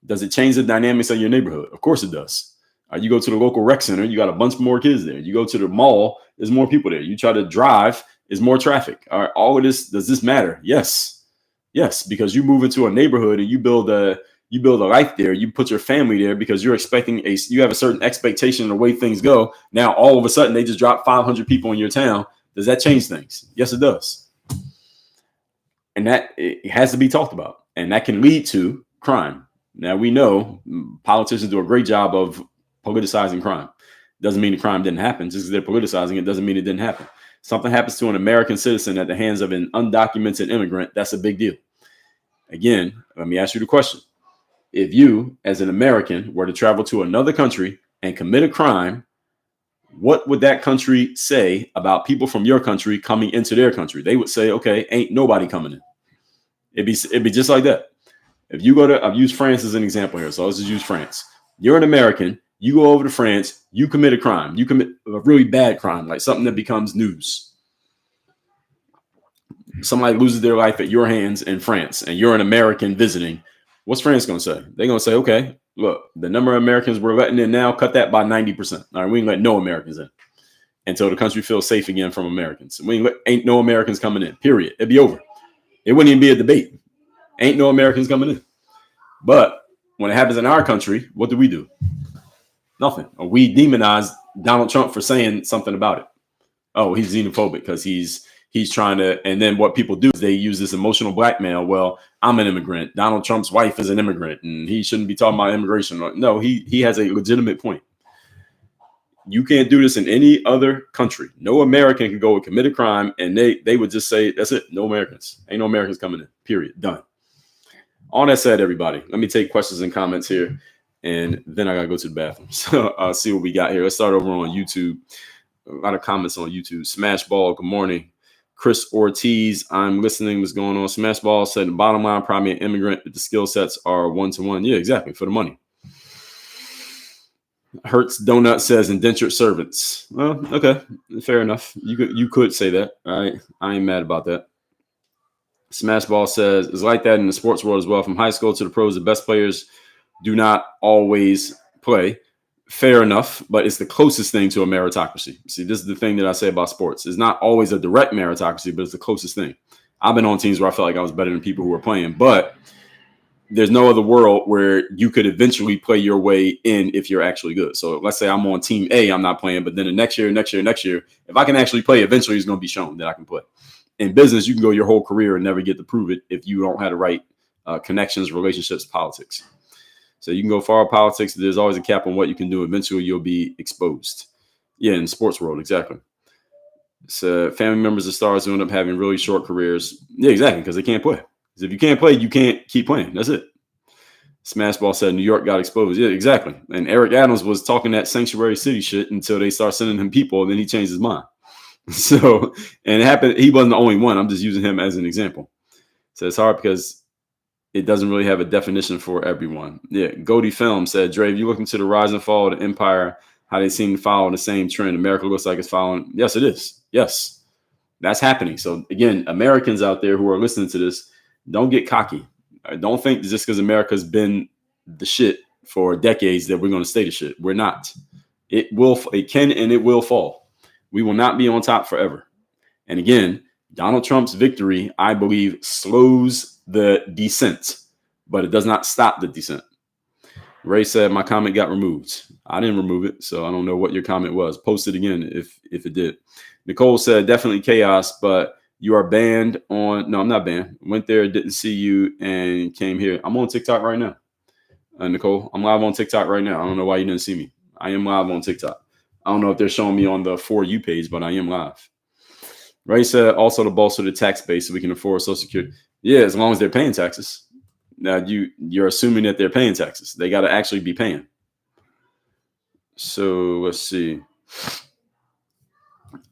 Does it change the dynamics of your neighborhood? Of course it does. You go to the local rec center, you got a bunch more kids there. You go to the mall, there's more people there. You try to drive, there's more traffic. All right, all of this, does this matter? Yes. Yes, because you move into a neighborhood and you build a life there. You put your family there because you're expecting you have a certain expectation of the way things go. Now, all of a sudden, they just drop 500 people in your town. Does that change things? Yes, it does. And that it has to be talked about. And that can lead to crime. Now, we know politicians do a great job of politicizing crime. Doesn't mean the crime didn't happen. Just because they're politicizing it doesn't mean it didn't happen. Something happens to an American citizen at the hands of an undocumented immigrant, that's a big deal. Again, let me ask you the question. If you, as an American, were to travel to another country and commit a crime, what would that country say about people from your country coming into their country? They would say, okay, ain't nobody coming in. It'd be just like that. If you I've used France as an example here, so let's just use France. You're an American, you go over to France, you commit a crime. You commit a really bad crime, like something that becomes news. Somebody loses their life at your hands in France, and you're an American visiting. What's France going to say? They're going to say, okay, look, the number of Americans we're letting in now, cut that by 90%. All right, we ain't let no Americans in until the country feels safe again from Americans. Ain't no Americans coming in, period. It'd be over. It wouldn't even be a debate. Ain't no Americans coming in. But when it happens in our country, what do? Nothing. Or we demonize Donald Trump for saying something about it. Oh, he's xenophobic because he's trying to, and then what people do is they use this emotional blackmail. Well, I'm an immigrant. Donald Trump's wife is an immigrant and he shouldn't be talking about immigration. No, he has a legitimate point. You can't do this in any other country. No American can go and commit a crime and they would just say, that's it. No Americans. Ain't no Americans coming in. Period. Done. All that said, everybody, let me take questions and comments here. And then I got to go to the bathroom. So I'll see what we got here. Let's start over on YouTube. A lot of comments on YouTube. Smashball, good morning. Chris Ortiz, I'm listening. What's going on? Smashball said the bottom line, probably an immigrant, but the skill sets are one-to-one. Yeah, exactly. For the money. Hertz Donut says indentured servants. Well, okay. Fair enough. You could say that. All right. I ain't mad about that. Smashball says it's like that in the sports world as well. From high school to the pros, the best players do not always play. Fair enough, but it's the closest thing to a meritocracy. See, this is the thing that I say about sports. It's not always a direct meritocracy, but it's the closest thing. I've been on teams where I felt like I was better than people who were playing, but there's no other world where you could eventually play your way in if you're actually good. So let's say I'm on team A, I'm not playing, but then the next year, if I can actually play, eventually it's going to be shown that I can play. In business, you can go your whole career and never get to prove it if you don't have the right connections, relationships, politics. So you can go far in politics. There's always a cap on what you can do. Eventually, you'll be exposed. Yeah, in the sports world, exactly. So family members of stars who end up having really short careers. Yeah, exactly, because they can't play. Because if you can't play, you can't keep playing. That's it. Smashball said New York got exposed. Yeah, exactly. And Eric Adams was talking that sanctuary city shit until they start sending him people, and then he changed his mind. So, and it happened. He wasn't the only one. I'm just using him as an example. So it's hard because it doesn't really have a definition for everyone. Yeah, Goldie Film said, Dre, if you look into the rise and fall of the empire, how they seem to follow the same trend. America looks like it's following. Yes, it is. Yes, that's happening. So again, Americans out there who are listening to this, don't get cocky. Don't think just because America's been the shit for decades that we're going to stay the shit. We're not. It can and it will fall. We will not be on top forever. And again, Donald Trump's victory, I believe, slows the descent, but it does not stop the descent. Ray said my comment got removed. I didn't remove it, so I don't know what your comment was. Post it again if it did. Nicole said definitely chaos, but you are banned on. No, I'm not banned. Went there, didn't see you, and came here. I'm on TikTok right now. Nicole, I'm live on TikTok right now. I don't know why you didn't see me. I am live on TikTok. I don't know if they're showing me on the For You page, but I am live. Ray said also to bolster the tax base so we can afford Social Security. Yeah, as long as they're paying taxes. Now you're assuming that they're paying taxes. They got to actually be paying. So let's see.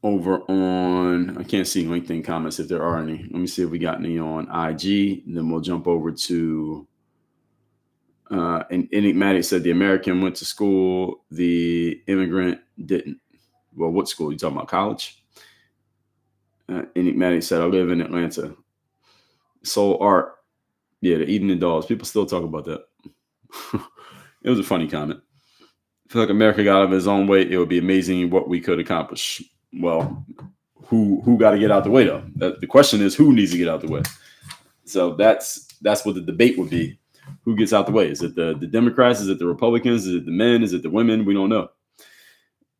Over on, I can't see LinkedIn comments if there are any. Let me see if we got any on IG. Then we'll jump over to and Enigmatic said the American went to school, the immigrant didn't. Well, what school? You talking about college? Enigmatic said I live in Atlanta. Soul Art. Yeah, the eating the dogs. People still talk about that. It was a funny comment. I feel like America got out of his own way. It would be amazing what we could accomplish. Well, who got to get out the way though? The question is who needs to get out the way. So that's what the debate would be. Who gets out the way? Is it the Democrats? Is it the Republicans? Is it the men? Is it the women? We don't know.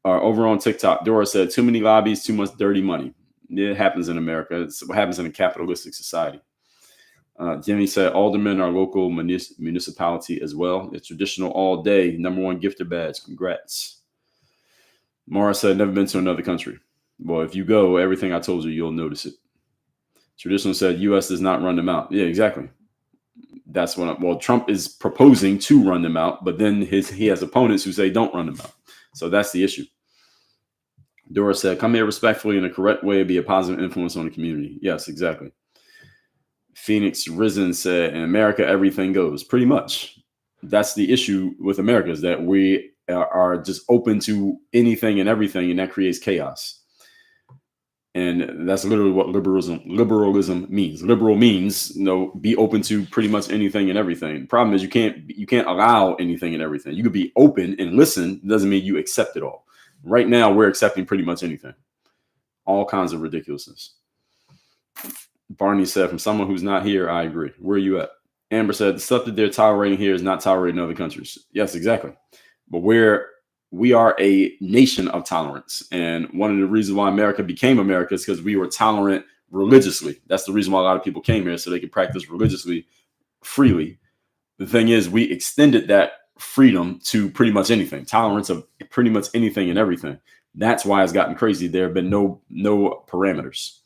Over on TikTok, Dora said too many lobbies, too much dirty money. It happens in America. It's what happens in a capitalistic society. Jimmy said aldermen are local municipality as well. It's traditional all day. #1 gifter badge. Congrats. Mara said never been to another country. Well, if you go, everything I told you, you'll notice it. Traditional said U.S. does not run them out. Yeah, exactly. That's what Trump is proposing to run them out, but then he has opponents who say don't run them out. So that's the issue. Dora said, come here respectfully in a correct way, be a positive influence on the community. Yes, exactly. Phoenix Risen said, in America, everything goes. Pretty much. That's the issue with America, is that we are just open to anything and everything, and that creates chaos. And that's literally what liberalism means. Liberal means, be open to pretty much anything and everything. The problem is you can't allow anything and everything. You could be open and listen. It doesn't mean you accept it all. Right now, we're accepting pretty much anything. All kinds of ridiculousness. Barney said, from someone who's not here, I agree. Where are you at? Amber said, the stuff that they're tolerating here is not tolerated in other countries. Yes, exactly. But we are a nation of tolerance. And one of the reasons why America became America is because we were tolerant religiously. That's the reason why a lot of people came here, so they could practice religiously freely. The thing is, we extended that freedom to pretty much anything, tolerance of pretty much anything and everything. That's why it's gotten crazy. There have been no parameters.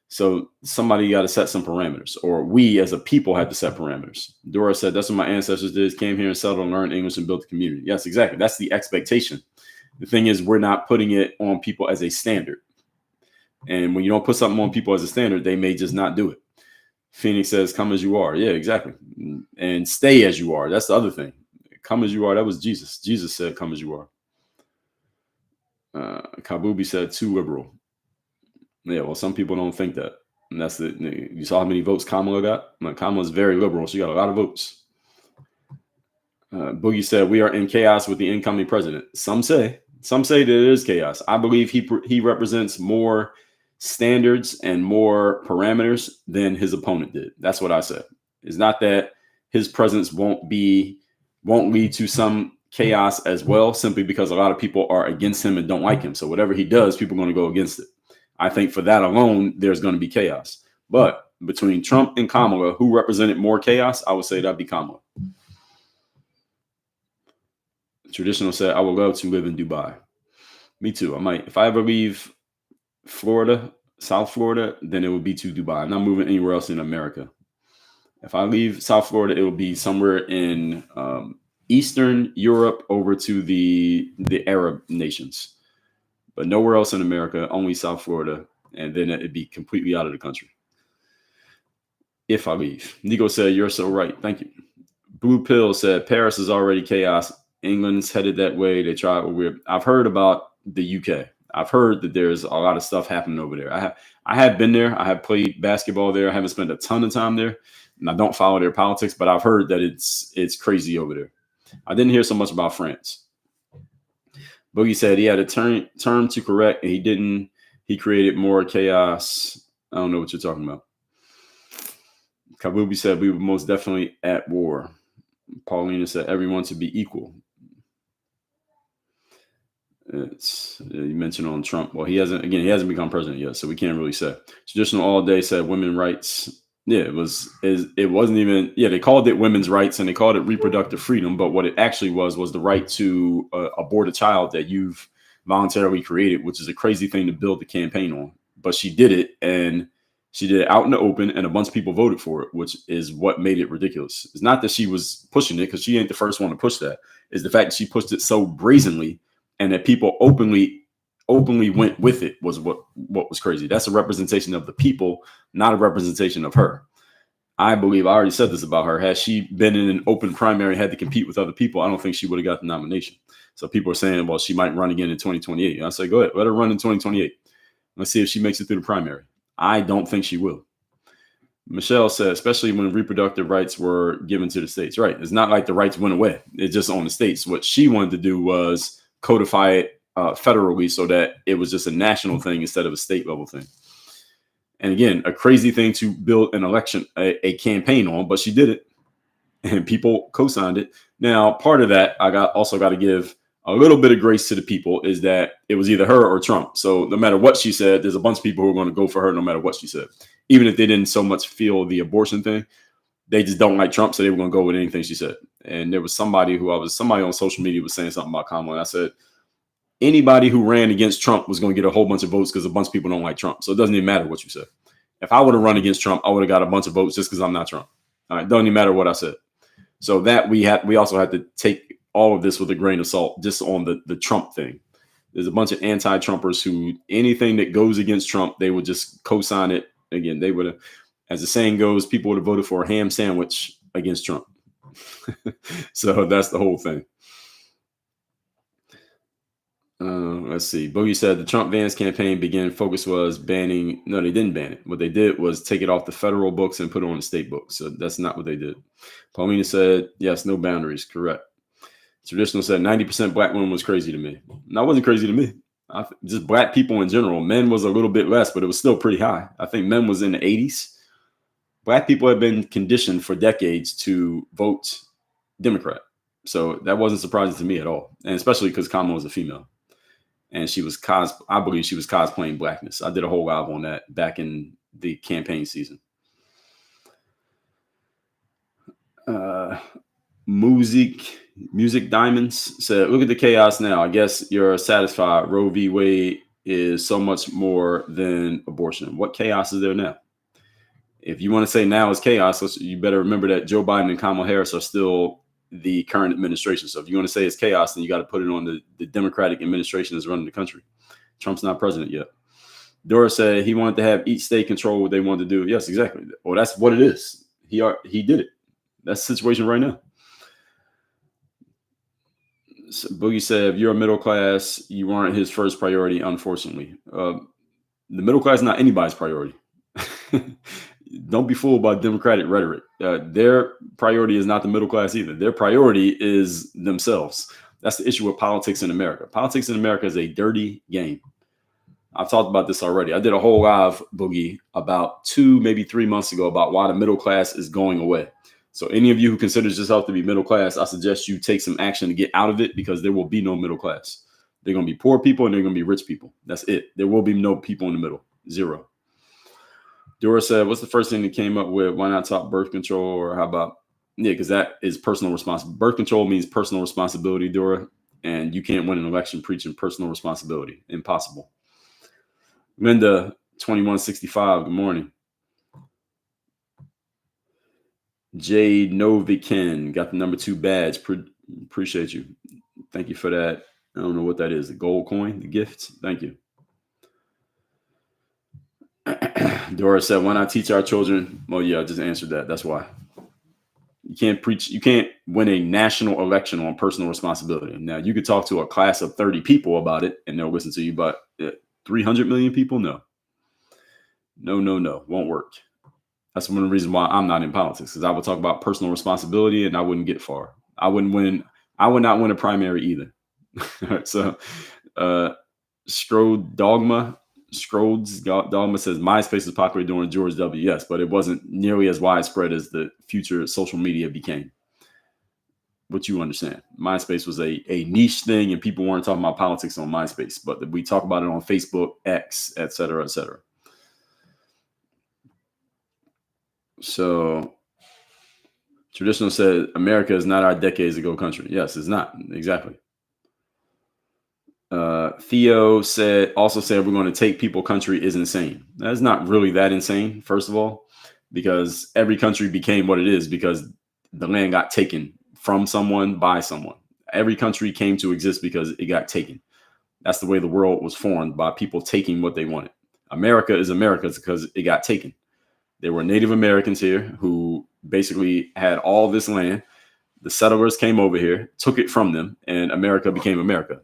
So somebody got to set some parameters, or we as a people had to set parameters. Dora said, that's what my ancestors did, came here and settled and learned English and built a community. Yes, exactly. That's the expectation. The thing is, we're not putting it on people as a standard. And when you don't put something on people as a standard, they may just not do it. Phoenix says, come as you are. Yeah, exactly. And stay as you are. That's the other thing. Come as you are. That was Jesus. Jesus said, come as you are. Kabubi said, too liberal. Yeah, well, some people don't think that. And that's you saw how many votes Kamala got? Like, Kamala's very liberal. She got a lot of votes. Boogie said, we are in chaos with the incoming president. Some say that it is chaos. I believe he represents more standards and more parameters than his opponent did. That's what I said. It's not that his presence won't lead to some chaos as well, simply because a lot of people are against him and don't like him. So whatever he does, people are going to go against it. I think for that alone, there's going to be chaos. But between Trump and Kamala, who represented more chaos, I would say that'd be Kamala. Traditional said, I would love to live in Dubai. Me too. I might. If I ever leave Florida, South Florida, then it would be to Dubai. I'm not moving anywhere else in America. If I leave South Florida, it will be somewhere in Eastern Europe over to the Arab nations. But nowhere else in America, only South Florida, and then it'd be completely out of the country. If I leave. Nico said, you're so right. Thank you. Blue Pill said, Paris is already chaos. England's headed that way. They try it weird. I've heard about the UK. I've heard that there's a lot of stuff happening over there. I have been there. I have played basketball there. I haven't spent a ton of time there, and I don't follow their politics, but I've heard that it's crazy over there. I didn't hear so much about France. Boogie said he had a term to correct, and he didn't. He created more chaos. I don't know what you're talking about. Kabubi said we were most definitely at war. Paulina said everyone to be equal. You mentioned on Trump. Well, he hasn't become president yet, so we can't really say. Traditional all day said women's rights. Yeah, it wasn't even. Yeah, they called it women's rights and they called it reproductive freedom, but what it actually was the right to abort a child that you've voluntarily created, which is a crazy thing to build the campaign on. But she did it, and she did it out in the open, and a bunch of people voted for it, which is what made it ridiculous. It's not that she was pushing it, because she ain't the first one to push that. It's the fact that she pushed it so brazenly, and that people openly went with it was what was crazy. That's a representation of the people, not a representation of her. I believe I already said this about her. Had she been in an open primary, had to compete with other people, I don't think she would have got the nomination. So people are saying, well, she might run again in 2028. And I say, go ahead, let her run in 2028. Let's see if she makes it through the primary. I don't think she will. Michelle said, especially when reproductive rights were given to the states. Right. It's not like the rights went away. It's just on the states. What she wanted to do was codify it federally so that it was just a national thing instead of a state level thing. And again, a crazy thing to build an election, a campaign on, but she did it and people co-signed it. Now, part of that, also got to give a little bit of grace to the people, is that it was either her or Trump. So no matter what she said, there's a bunch of people who are going to go for her no matter what she said. Even if they didn't so much feel the abortion thing, they just don't like Trump, so they were going to go with anything she said. And there was somebody on social media was saying something about Kamala, and I said, anybody who ran against Trump was going to get a whole bunch of votes because a bunch of people don't like Trump. So it doesn't even matter what you said. If I would have run against Trump, I would have got a bunch of votes just because I'm not Trump. All right, doesn't even matter what I said. So that we also had to take all of this with a grain of salt, just on the Trump thing. There's a bunch of anti-Trumpers who anything that goes against Trump, they would just co-sign it. Again, they would have, as the saying goes, people would have voted for a ham sandwich against Trump. So that's the whole thing. Let's see. Boogie said the Trump Vance campaign focus was banning. No, they didn't ban it. What they did was take it off the federal books and put it on the state books. So that's not what they did. Paulina said, yes, no boundaries. Correct. Traditional said 90% black women was crazy to me. That wasn't crazy to me. Just black people in general. Men was a little bit less, but it was still pretty high. I think men was in the 80s. Black people have been conditioned for decades to vote Democrat. So that wasn't surprising to me at all. And especially because Kamala was a female. And she was I believe she was cosplaying blackness. I did a whole live on that back in the campaign season. Music Diamonds said, look at the chaos now. I guess you're satisfied. Roe v. Wade is so much more than abortion. What chaos is there now? If you want to say now is chaos, you better remember that Joe Biden and Kamala Harris are still the current administration. So if you want to say it's chaos, then you got to put it on the Democratic administration that's running the country. Trump's not president yet. Dora said he wanted to have each state control what they wanted to do. Yes, exactly. Well, that's what it is. He did it. That's the situation right now. So Boogie said, if you're a middle class, you aren't his first priority, unfortunately. The middle class is not anybody's priority. Don't be fooled by Democratic rhetoric. Their priority is not the middle class either. Their priority is themselves. That's the issue with politics in America. Politics in America is a dirty game. I've talked about this already. I did a whole live, Boogie, about 2, maybe 3 months ago about why the middle class is going away. So any of you who considers yourself to be middle class, I suggest you take some action to get out of it, because there will be no middle class. They're going to be poor people and they're going to be rich people. That's it. There will be no people in the middle. Zero. Dora said, what's the first thing that came up with? Why not talk birth control? Or how about, because that is personal responsibility. Birth control means personal responsibility, Dora. And you can't win an election preaching personal responsibility. Impossible. Linda, 2165, good morning. Jade Novikin got the number 2 badge. Appreciate you. Thank you for that. I don't know what that is. The gold coin, the gift. Thank you. Dora said, why not teach our children? Well, yeah, I just answered that. That's why. You can't win a national election on personal responsibility. Now, you could talk to a class of 30 people about it and they'll listen to you, but 300 million people? No. Won't work. That's one of the reasons why I'm not in politics, because I would talk about personal responsibility and I wouldn't get far. I would not win a primary either. So, Strode's Dogma says MySpace was popular during George W. Yes, but it wasn't nearly as widespread as the future social media became. what you understand. MySpace was a niche thing, and people weren't talking about politics on MySpace, but we talk about it on Facebook, X, et cetera, et cetera. So traditional said America is not our decades ago country. Yes, it's not. Exactly. Theo also said we're going to take people country is insane. That's not really that insane, first of all, because every country became what it is because the land got taken from someone by someone. Every country came to exist because it got taken. That's the way the world was formed, by people taking what they wanted. America is America because it got taken. There were Native Americans here who basically had all this land. The settlers came over here, took it from them, and America became America.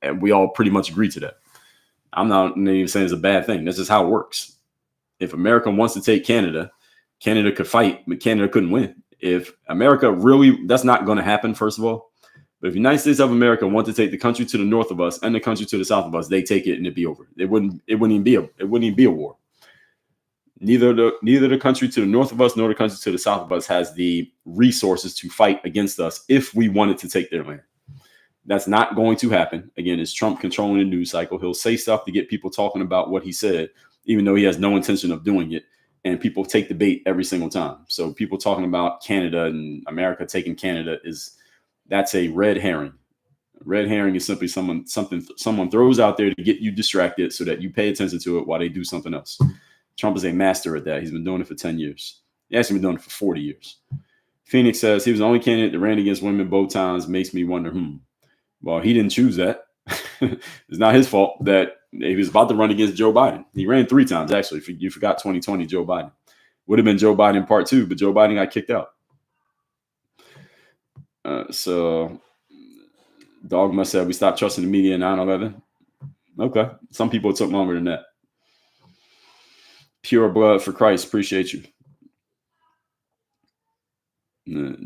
And we all pretty much agree to that. I'm not even saying it's a bad thing. That's just how it works. If America wants to take Canada, Canada could fight, but Canada couldn't win. If America really, that's not going to happen, first of all. But if the United States of America want to take the country to the north of us and the country to the south of us, they take it and it'd be over. It wouldn't even be a war. Neither the country to the north of us nor the country to the south of us has the resources to fight against us if we wanted to take their land. That's not going to happen. Again, it's Trump controlling the news cycle. He'll say stuff to get people talking about what he said, even though he has no intention of doing it. And people take the bait every single time. So people talking about Canada and America taking Canada that's a red herring. Red herring is simply someone throws out there to get you distracted so that you pay attention to it while they do something else. Trump is a master at that. He's been doing it for 10 years. He actually been doing it for 40 years. Phoenix says he was the only candidate that ran against women both times. Makes me wonder, Well, he didn't choose that. It's not his fault that he was about to run against Joe Biden. He ran 3 times, actually. You forgot 2020, Joe Biden. Would have been Joe Biden part 2, but Joe Biden got kicked out. So Dogma said we stopped trusting the media in 9/11. Okay. Some people took longer than that. Pure blood for Christ. Appreciate you.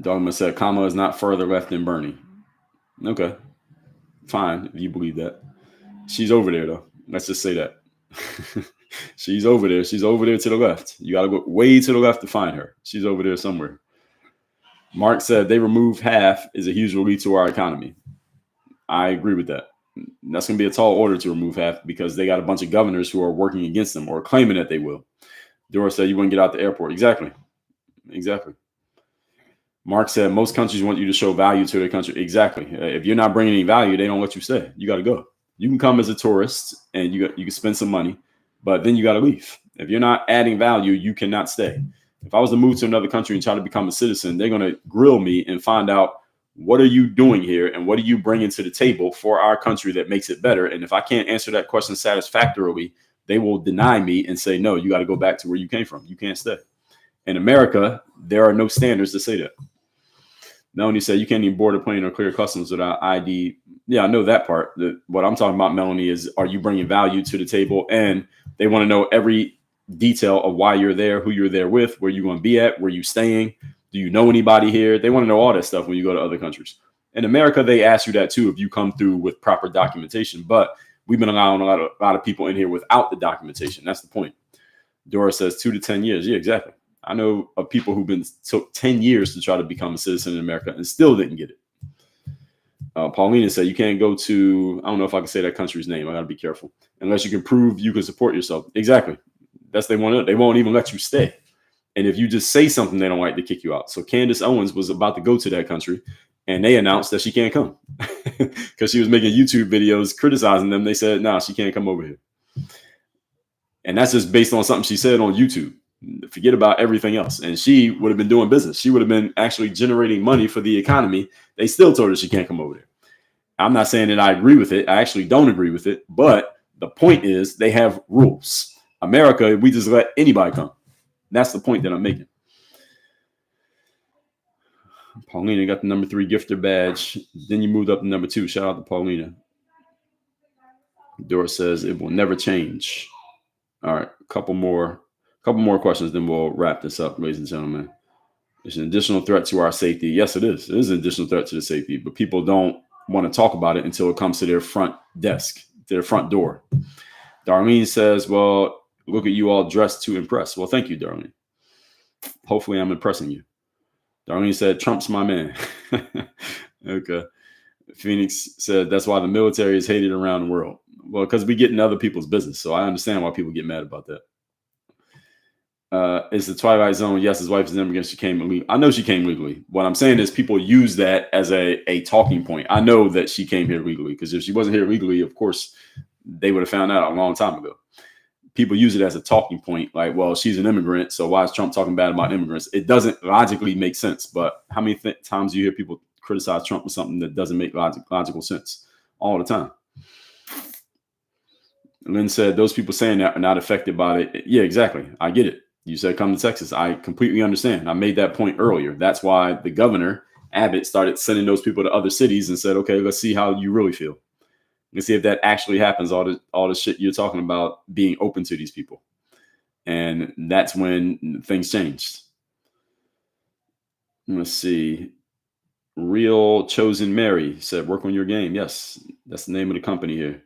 Dogma said Kamala is not further left than Bernie. Okay. Fine, if you believe that. She's over there, though. Let's just say that. She's over there. She's over there to the left. You got to go way to the left to find her. She's over there somewhere. Mark said they removed half is a huge relief to our economy. I agree with that. That's going to be a tall order to remove half because they got a bunch of governors who are working against them or claiming that they will. Dora said you wouldn't get out the airport. Exactly. Mark said most countries want you to show value to their country. Exactly. If you're not bringing any value, they don't let you stay. You got to go. You can come as a tourist and you can spend some money, but then you got to leave. If you're not adding value, you cannot stay. If I was to move to another country and try to become a citizen, they're going to grill me and find out what are you doing here and what are you bringing to the table for our country that makes it better. And if I can't answer that question satisfactorily, they will deny me and say, no, you got to go back to where you came from. You can't stay. In America, there are no standards to say that. Melanie said you can't even board a plane or clear customs without ID. Yeah, I know that part. What I'm talking about, Melanie, is are you bringing value to the table? And they want to know every detail of why you're there, who you're there with, where you're going to be at, where you're staying. Do you know anybody here? They want to know all that stuff when you go to other countries. In America, they ask you that too if you come through with proper documentation. But we've been allowing a lot of people in here without the documentation. That's the point. Dora says 2 to 10 years. Yeah, exactly. I know of people who've took 10 years to try to become a citizen in America and still didn't get it. Paulina said you can't go to, I don't know if I can say that country's name. I got to be careful. Unless you can prove you can support yourself. Exactly. They won't even let you stay. And if you just say something they don't like, to kick you out. So Candace Owens was about to go to that country and they announced that she can't come because she was making YouTube videos criticizing them. They said, no, she can't come over here. And that's just based on something she said on YouTube. Forget about everything else. And she would have been doing business. She would have been actually generating money for the economy. They still told her she can't come over there. I'm not saying that I agree with it. I actually don't agree with it. But the point is they have rules. America, we just let anybody come. That's the point that I'm making. Paulina got the number 3 gifter badge. Then you moved up to number 2. Shout out to Paulina. Dora says it will never change. All right, a couple more questions, then we'll wrap this up, ladies and gentlemen. It's an additional threat to our safety. Yes, it is. It is an additional threat to the safety, but people don't want to talk about it until it comes to their front desk, to their front door. Darlene says, well, look at you all dressed to impress. Well, thank you, Darlene. Hopefully I'm impressing you. Darlene said, Trump's my man. Okay. Phoenix said, that's why the military is hated around the world. Well, because we get in other people's business. So I understand why people get mad about that. It's the Twilight Zone. Yes, his wife is an immigrant. She came illegally. I know she came legally. What I'm saying is people use that as a talking point. I know that she came here legally because if she wasn't here legally, of course, they would have found out a long time ago. People use it as a talking point, like, well, she's an immigrant, so why is Trump talking bad about immigrants? It doesn't logically make sense. But how many times do you hear people criticize Trump for something that doesn't make logical sense? All the time. Lynn said, those people saying that are not affected by it. Yeah, exactly. I get it. You said come to Texas. I completely understand. I made that point earlier. That's why the governor, Abbott, started sending those people to other cities and said, okay, let's see how you really feel. Let's see if that actually happens, all the shit you're talking about being open to these people. And that's when things changed. Let's see. Real Chosen Mary said, work on your game. Yes, that's the name of the company here.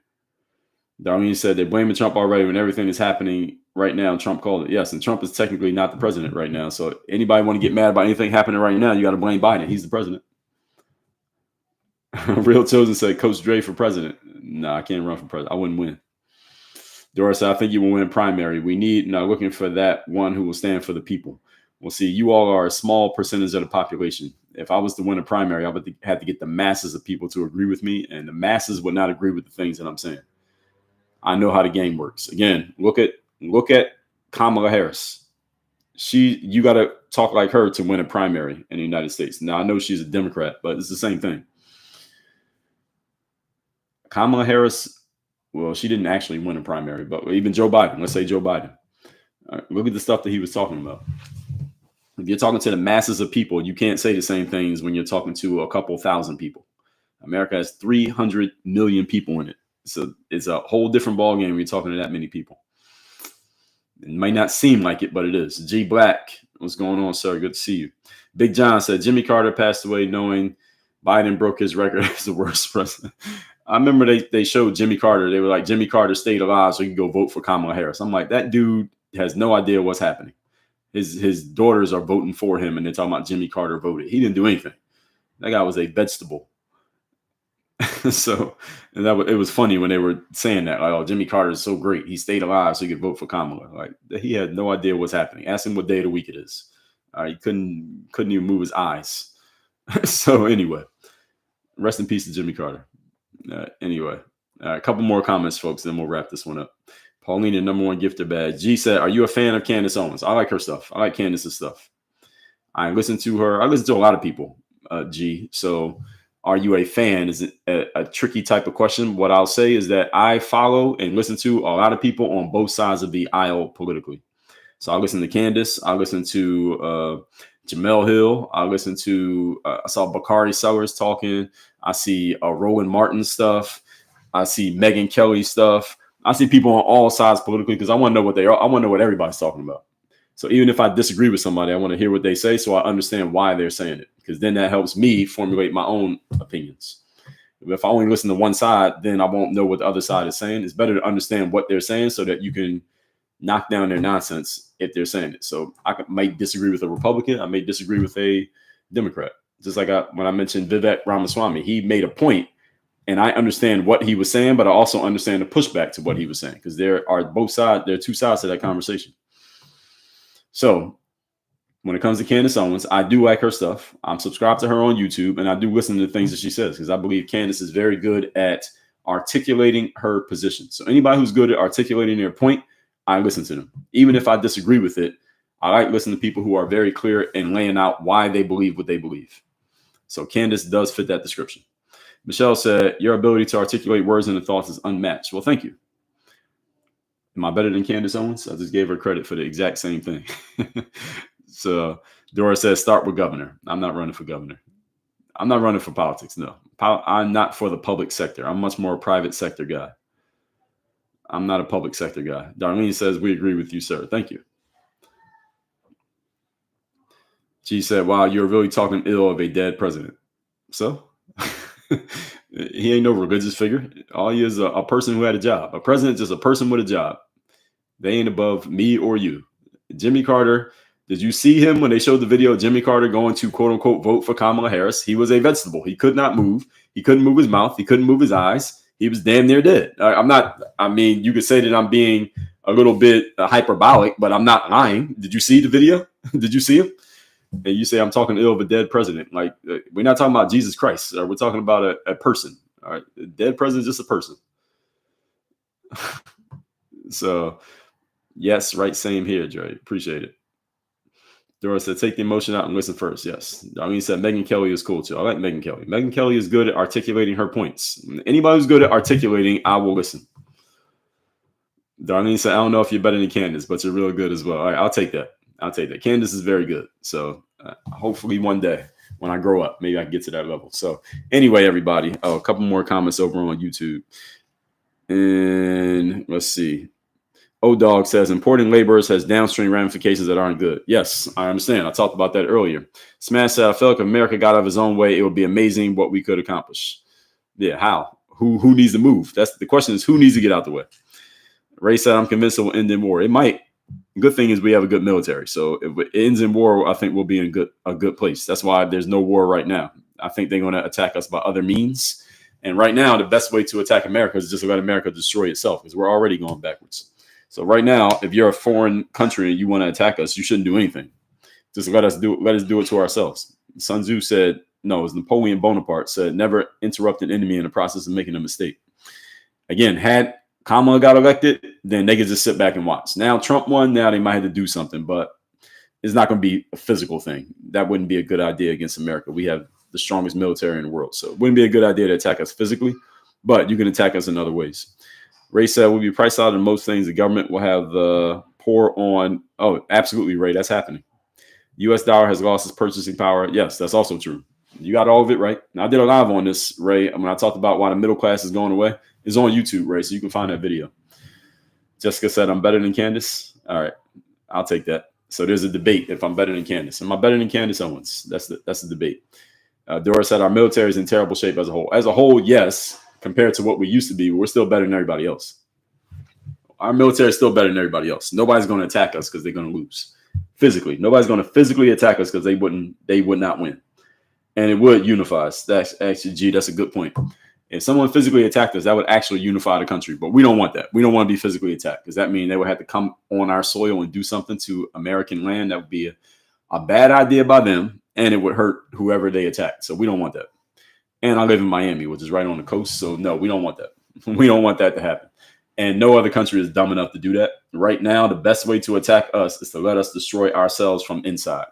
Darlene said they're blaming Trump already when everything is happening right now. Trump called it. Yes, and Trump is technically not the president right now. So anybody want to get mad about anything happening right now, you got to blame Biden. He's the president. Real Chosen said, Coach Dre for president. No, I can't run for president. I wouldn't win. Doris said, I think you will win primary. We need, looking for that one who will stand for the people. Well, see, you all are a small percentage of the population. If I was to win a primary, I would have to get the masses of people to agree with me, and the masses would not agree with the things that I'm saying. I know how the game works. Again, look at Kamala Harris. You got to talk like her to win a primary in the United States. Now, I know she's a Democrat, but it's the same thing. Kamala Harris, well, she didn't actually win a primary, but even Joe Biden, let's say Joe Biden. Look at the stuff that he was talking about. If you're talking to the masses of people, you can't say the same things when you're talking to a couple thousand people. America has 300 million people in it. So it's a whole different ballgame when you're talking to that many people. It might not seem like it, but it is. G Black, what's going on, sir? Good to see you. Big John said, Jimmy Carter passed away knowing Biden broke his record as the worst president. I remember they showed Jimmy Carter. They were like, Jimmy Carter stayed alive so he could go vote for Kamala Harris. I'm like, that dude has no idea what's happening. His daughters are voting for him, and they're talking about Jimmy Carter voted. He didn't do anything. That guy was a vegetable. So and it was funny when they were saying that, like, oh, Jimmy Carter is so great. He stayed alive so he could vote for Kamala. Like, he had no idea what's happening. Ask him what day of the week it is. He couldn't even move his eyes. So anyway, rest in peace to Jimmy Carter. Anyway, a couple more comments, folks, then we'll wrap this one up. Paulina, number one gifter badge. G said, are you a fan of Candace Owens? I like her stuff. I like Candace's stuff. I listen to her. I listen to a lot of people, G. So are you a fan? Is it a tricky type of question? What I'll say is that I follow and listen to a lot of people on both sides of the aisle politically. So I listen to Candace. I listen to Jamel Hill. I listen to, I saw Bakari Sellers talking. I see Roland Martin stuff. I see Megyn Kelly stuff. I see people on all sides politically because I want to know what they are. I want to know what everybody's talking about. So even if I disagree with somebody, I want to hear what they say so I understand why they're saying it, because then that helps me formulate my own opinions. If I only listen to one side, then I won't know what the other side is saying. It's better to understand what they're saying so that you can knock down their nonsense if they're saying it. So I might disagree with a Republican. I may disagree with a Democrat. Just like when I mentioned Vivek Ramaswamy, he made a point, and I understand what he was saying, but I also understand the pushback to what he was saying, because there are two sides to that conversation. So when it comes to Candace Owens, I do like her stuff. I'm subscribed to her on YouTube, and I do listen to the things that she says, because I believe Candace is very good at articulating her position. So anybody who's good at articulating their point, I listen to them. Even if I disagree with it, I like listening to people who are very clear and laying out why they believe what they believe. So Candace does fit that description. Michelle said, your ability to articulate words and thoughts is unmatched. Well, thank you. Am I better than Candace Owens? I just gave her credit for the exact same thing. So Dora says, start with governor. I'm not running for governor. I'm not running for politics. No, I'm not for the public sector. I'm much more a private sector guy. I'm not a public sector guy. Darlene says, we agree with you, sir. Thank you. She said, wow, you're really talking ill of a dead president. So he ain't no religious figure. All he is a person who had a job. A president is just a person with a job. They ain't above me or you. Jimmy Carter Did you see him when they showed the video of Jimmy Carter going to quote unquote vote for Kamala Harris? He was a vegetable. He could not move. He couldn't move his mouth. He couldn't move his eyes. He was damn near dead. I mean, you could say that I'm being a little bit hyperbolic, but I'm not lying. Did you see the video? Did you see him? And you say I'm talking ill of a dead president. Like, we're not talking about Jesus Christ. We're talking about a person. All right. A dead president is just a person. So, yes, right. Same here, Dre. Appreciate it. Dora said, take the emotion out and listen first. Yes. Darlene said, Megyn Kelly is cool too. I like Megyn Kelly. Megyn Kelly is good at articulating her points. Anybody who's good at articulating, I will listen. Darlene said, I don't know if you're better than Candace, but you're real good as well. All right, I'll take that. Candace is very good. So hopefully one day when I grow up, maybe I can get to that level. So anyway, everybody, a couple more comments over on YouTube. And let's see. O-Dog says, importing laborers has downstream ramifications that aren't good. Yes, I understand. I talked about that earlier. Smash said, I felt like if America got out of his own way, it would be amazing what we could accomplish. Yeah, how? Who needs to move? That's the question is who needs to get out the way? Ray said, I'm convinced it will end in war. It might. The good thing is we have a good military. So if it ends in war, I think we'll be in a good place. That's why there's no war right now. I think they're going to attack us by other means. And right now, the best way to attack America is just to let America destroy itself because we're already going backwards. So right now, if you're a foreign country and you want to attack us, you shouldn't do anything. Just let us do it to ourselves. Sun Tzu said, no, it was Napoleon Bonaparte said, never interrupt an enemy in the process of making a mistake. Again, had Kamala got elected, then they could just sit back and watch. Now Trump won. Now they might have to do something, but it's not going to be a physical thing. That wouldn't be a good idea against America. We have the strongest military in the world. So it wouldn't be a good idea to attack us physically, but you can attack us in other ways. Ray said, we'll be priced out in most things. The government will have the pour on. Oh, absolutely, Ray. That's happening. U.S. dollar has lost its purchasing power. Yes, that's also true. You got all of it right. Now, I did a live on this, Ray. When I talked about why the middle class is going away, it's on YouTube, Ray, so you can find that video. Jessica said, I'm better than Candace. All right, I'll take that. So there's a debate if I'm better than Candace. Am I better than Candace Owens? That's the debate. Dora said, our military is in terrible shape as a whole. As a whole, yes. Compared to what we used to be, we're still better than everybody else. Our military is still better than everybody else. Nobody's going to attack us because they're going to lose physically. Nobody's going to physically attack us because they would not win. And it would unify us. That's actually, that's a good point. If someone physically attacked us, that would actually unify the country. But we don't want that. We don't want to be physically attacked because that means they would have to come on our soil and do something to American land. That would be a bad idea by them, and it would hurt whoever they attack. So we don't want that. And I live in Miami, which is right on the coast. So no, we don't want that. We don't want that to happen. And no other country is dumb enough to do that. Right now, the best way to attack us is to let us destroy ourselves from inside.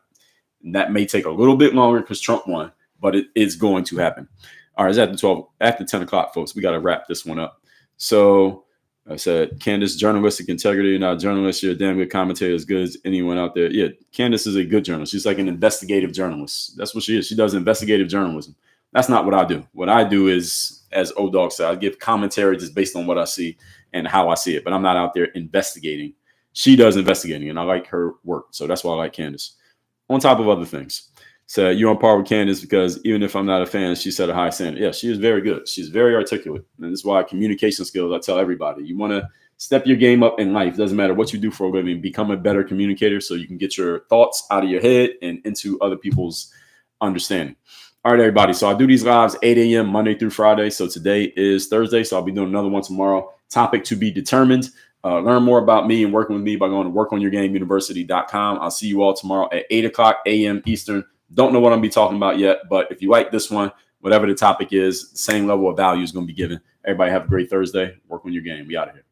And that may take a little bit longer because Trump won, but it is going to happen. All right, it's after 10 o'clock, folks. We got to wrap this one up. So I said, Candace, journalistic integrity. You're not a journalist. You're a damn good commentator, as good as anyone out there. Yeah, Candace is a good journalist. She's like an investigative journalist. That's what she is. She does investigative journalism. That's not what I do. What I do is, as O-Dog said, I give commentary just based on what I see and how I see it. But I'm not out there investigating. She does investigating, and I like her work. So that's why I like Candace. On top of other things. So you're on par with Candace because even if I'm not a fan, she set a high standard. Yeah, she is very good. She's very articulate. And that's why communication skills, I tell everybody, you want to step your game up in life. Doesn't matter what you do for a living. Become a better communicator so you can get your thoughts out of your head and into other people's understanding. All right, everybody. So I do these lives 8 a.m. Monday through Friday. So today is Thursday. So I'll be doing another one tomorrow. Topic to be determined. Learn more about me and working with me by going to workonyourgameuniversity.com. I'll see you all tomorrow at 8 o'clock a.m. Eastern. Don't know what I'm going to be talking about yet, but if you like this one, whatever the topic is, same level of value is going to be given. Everybody have a great Thursday. Work on your game. We out of here.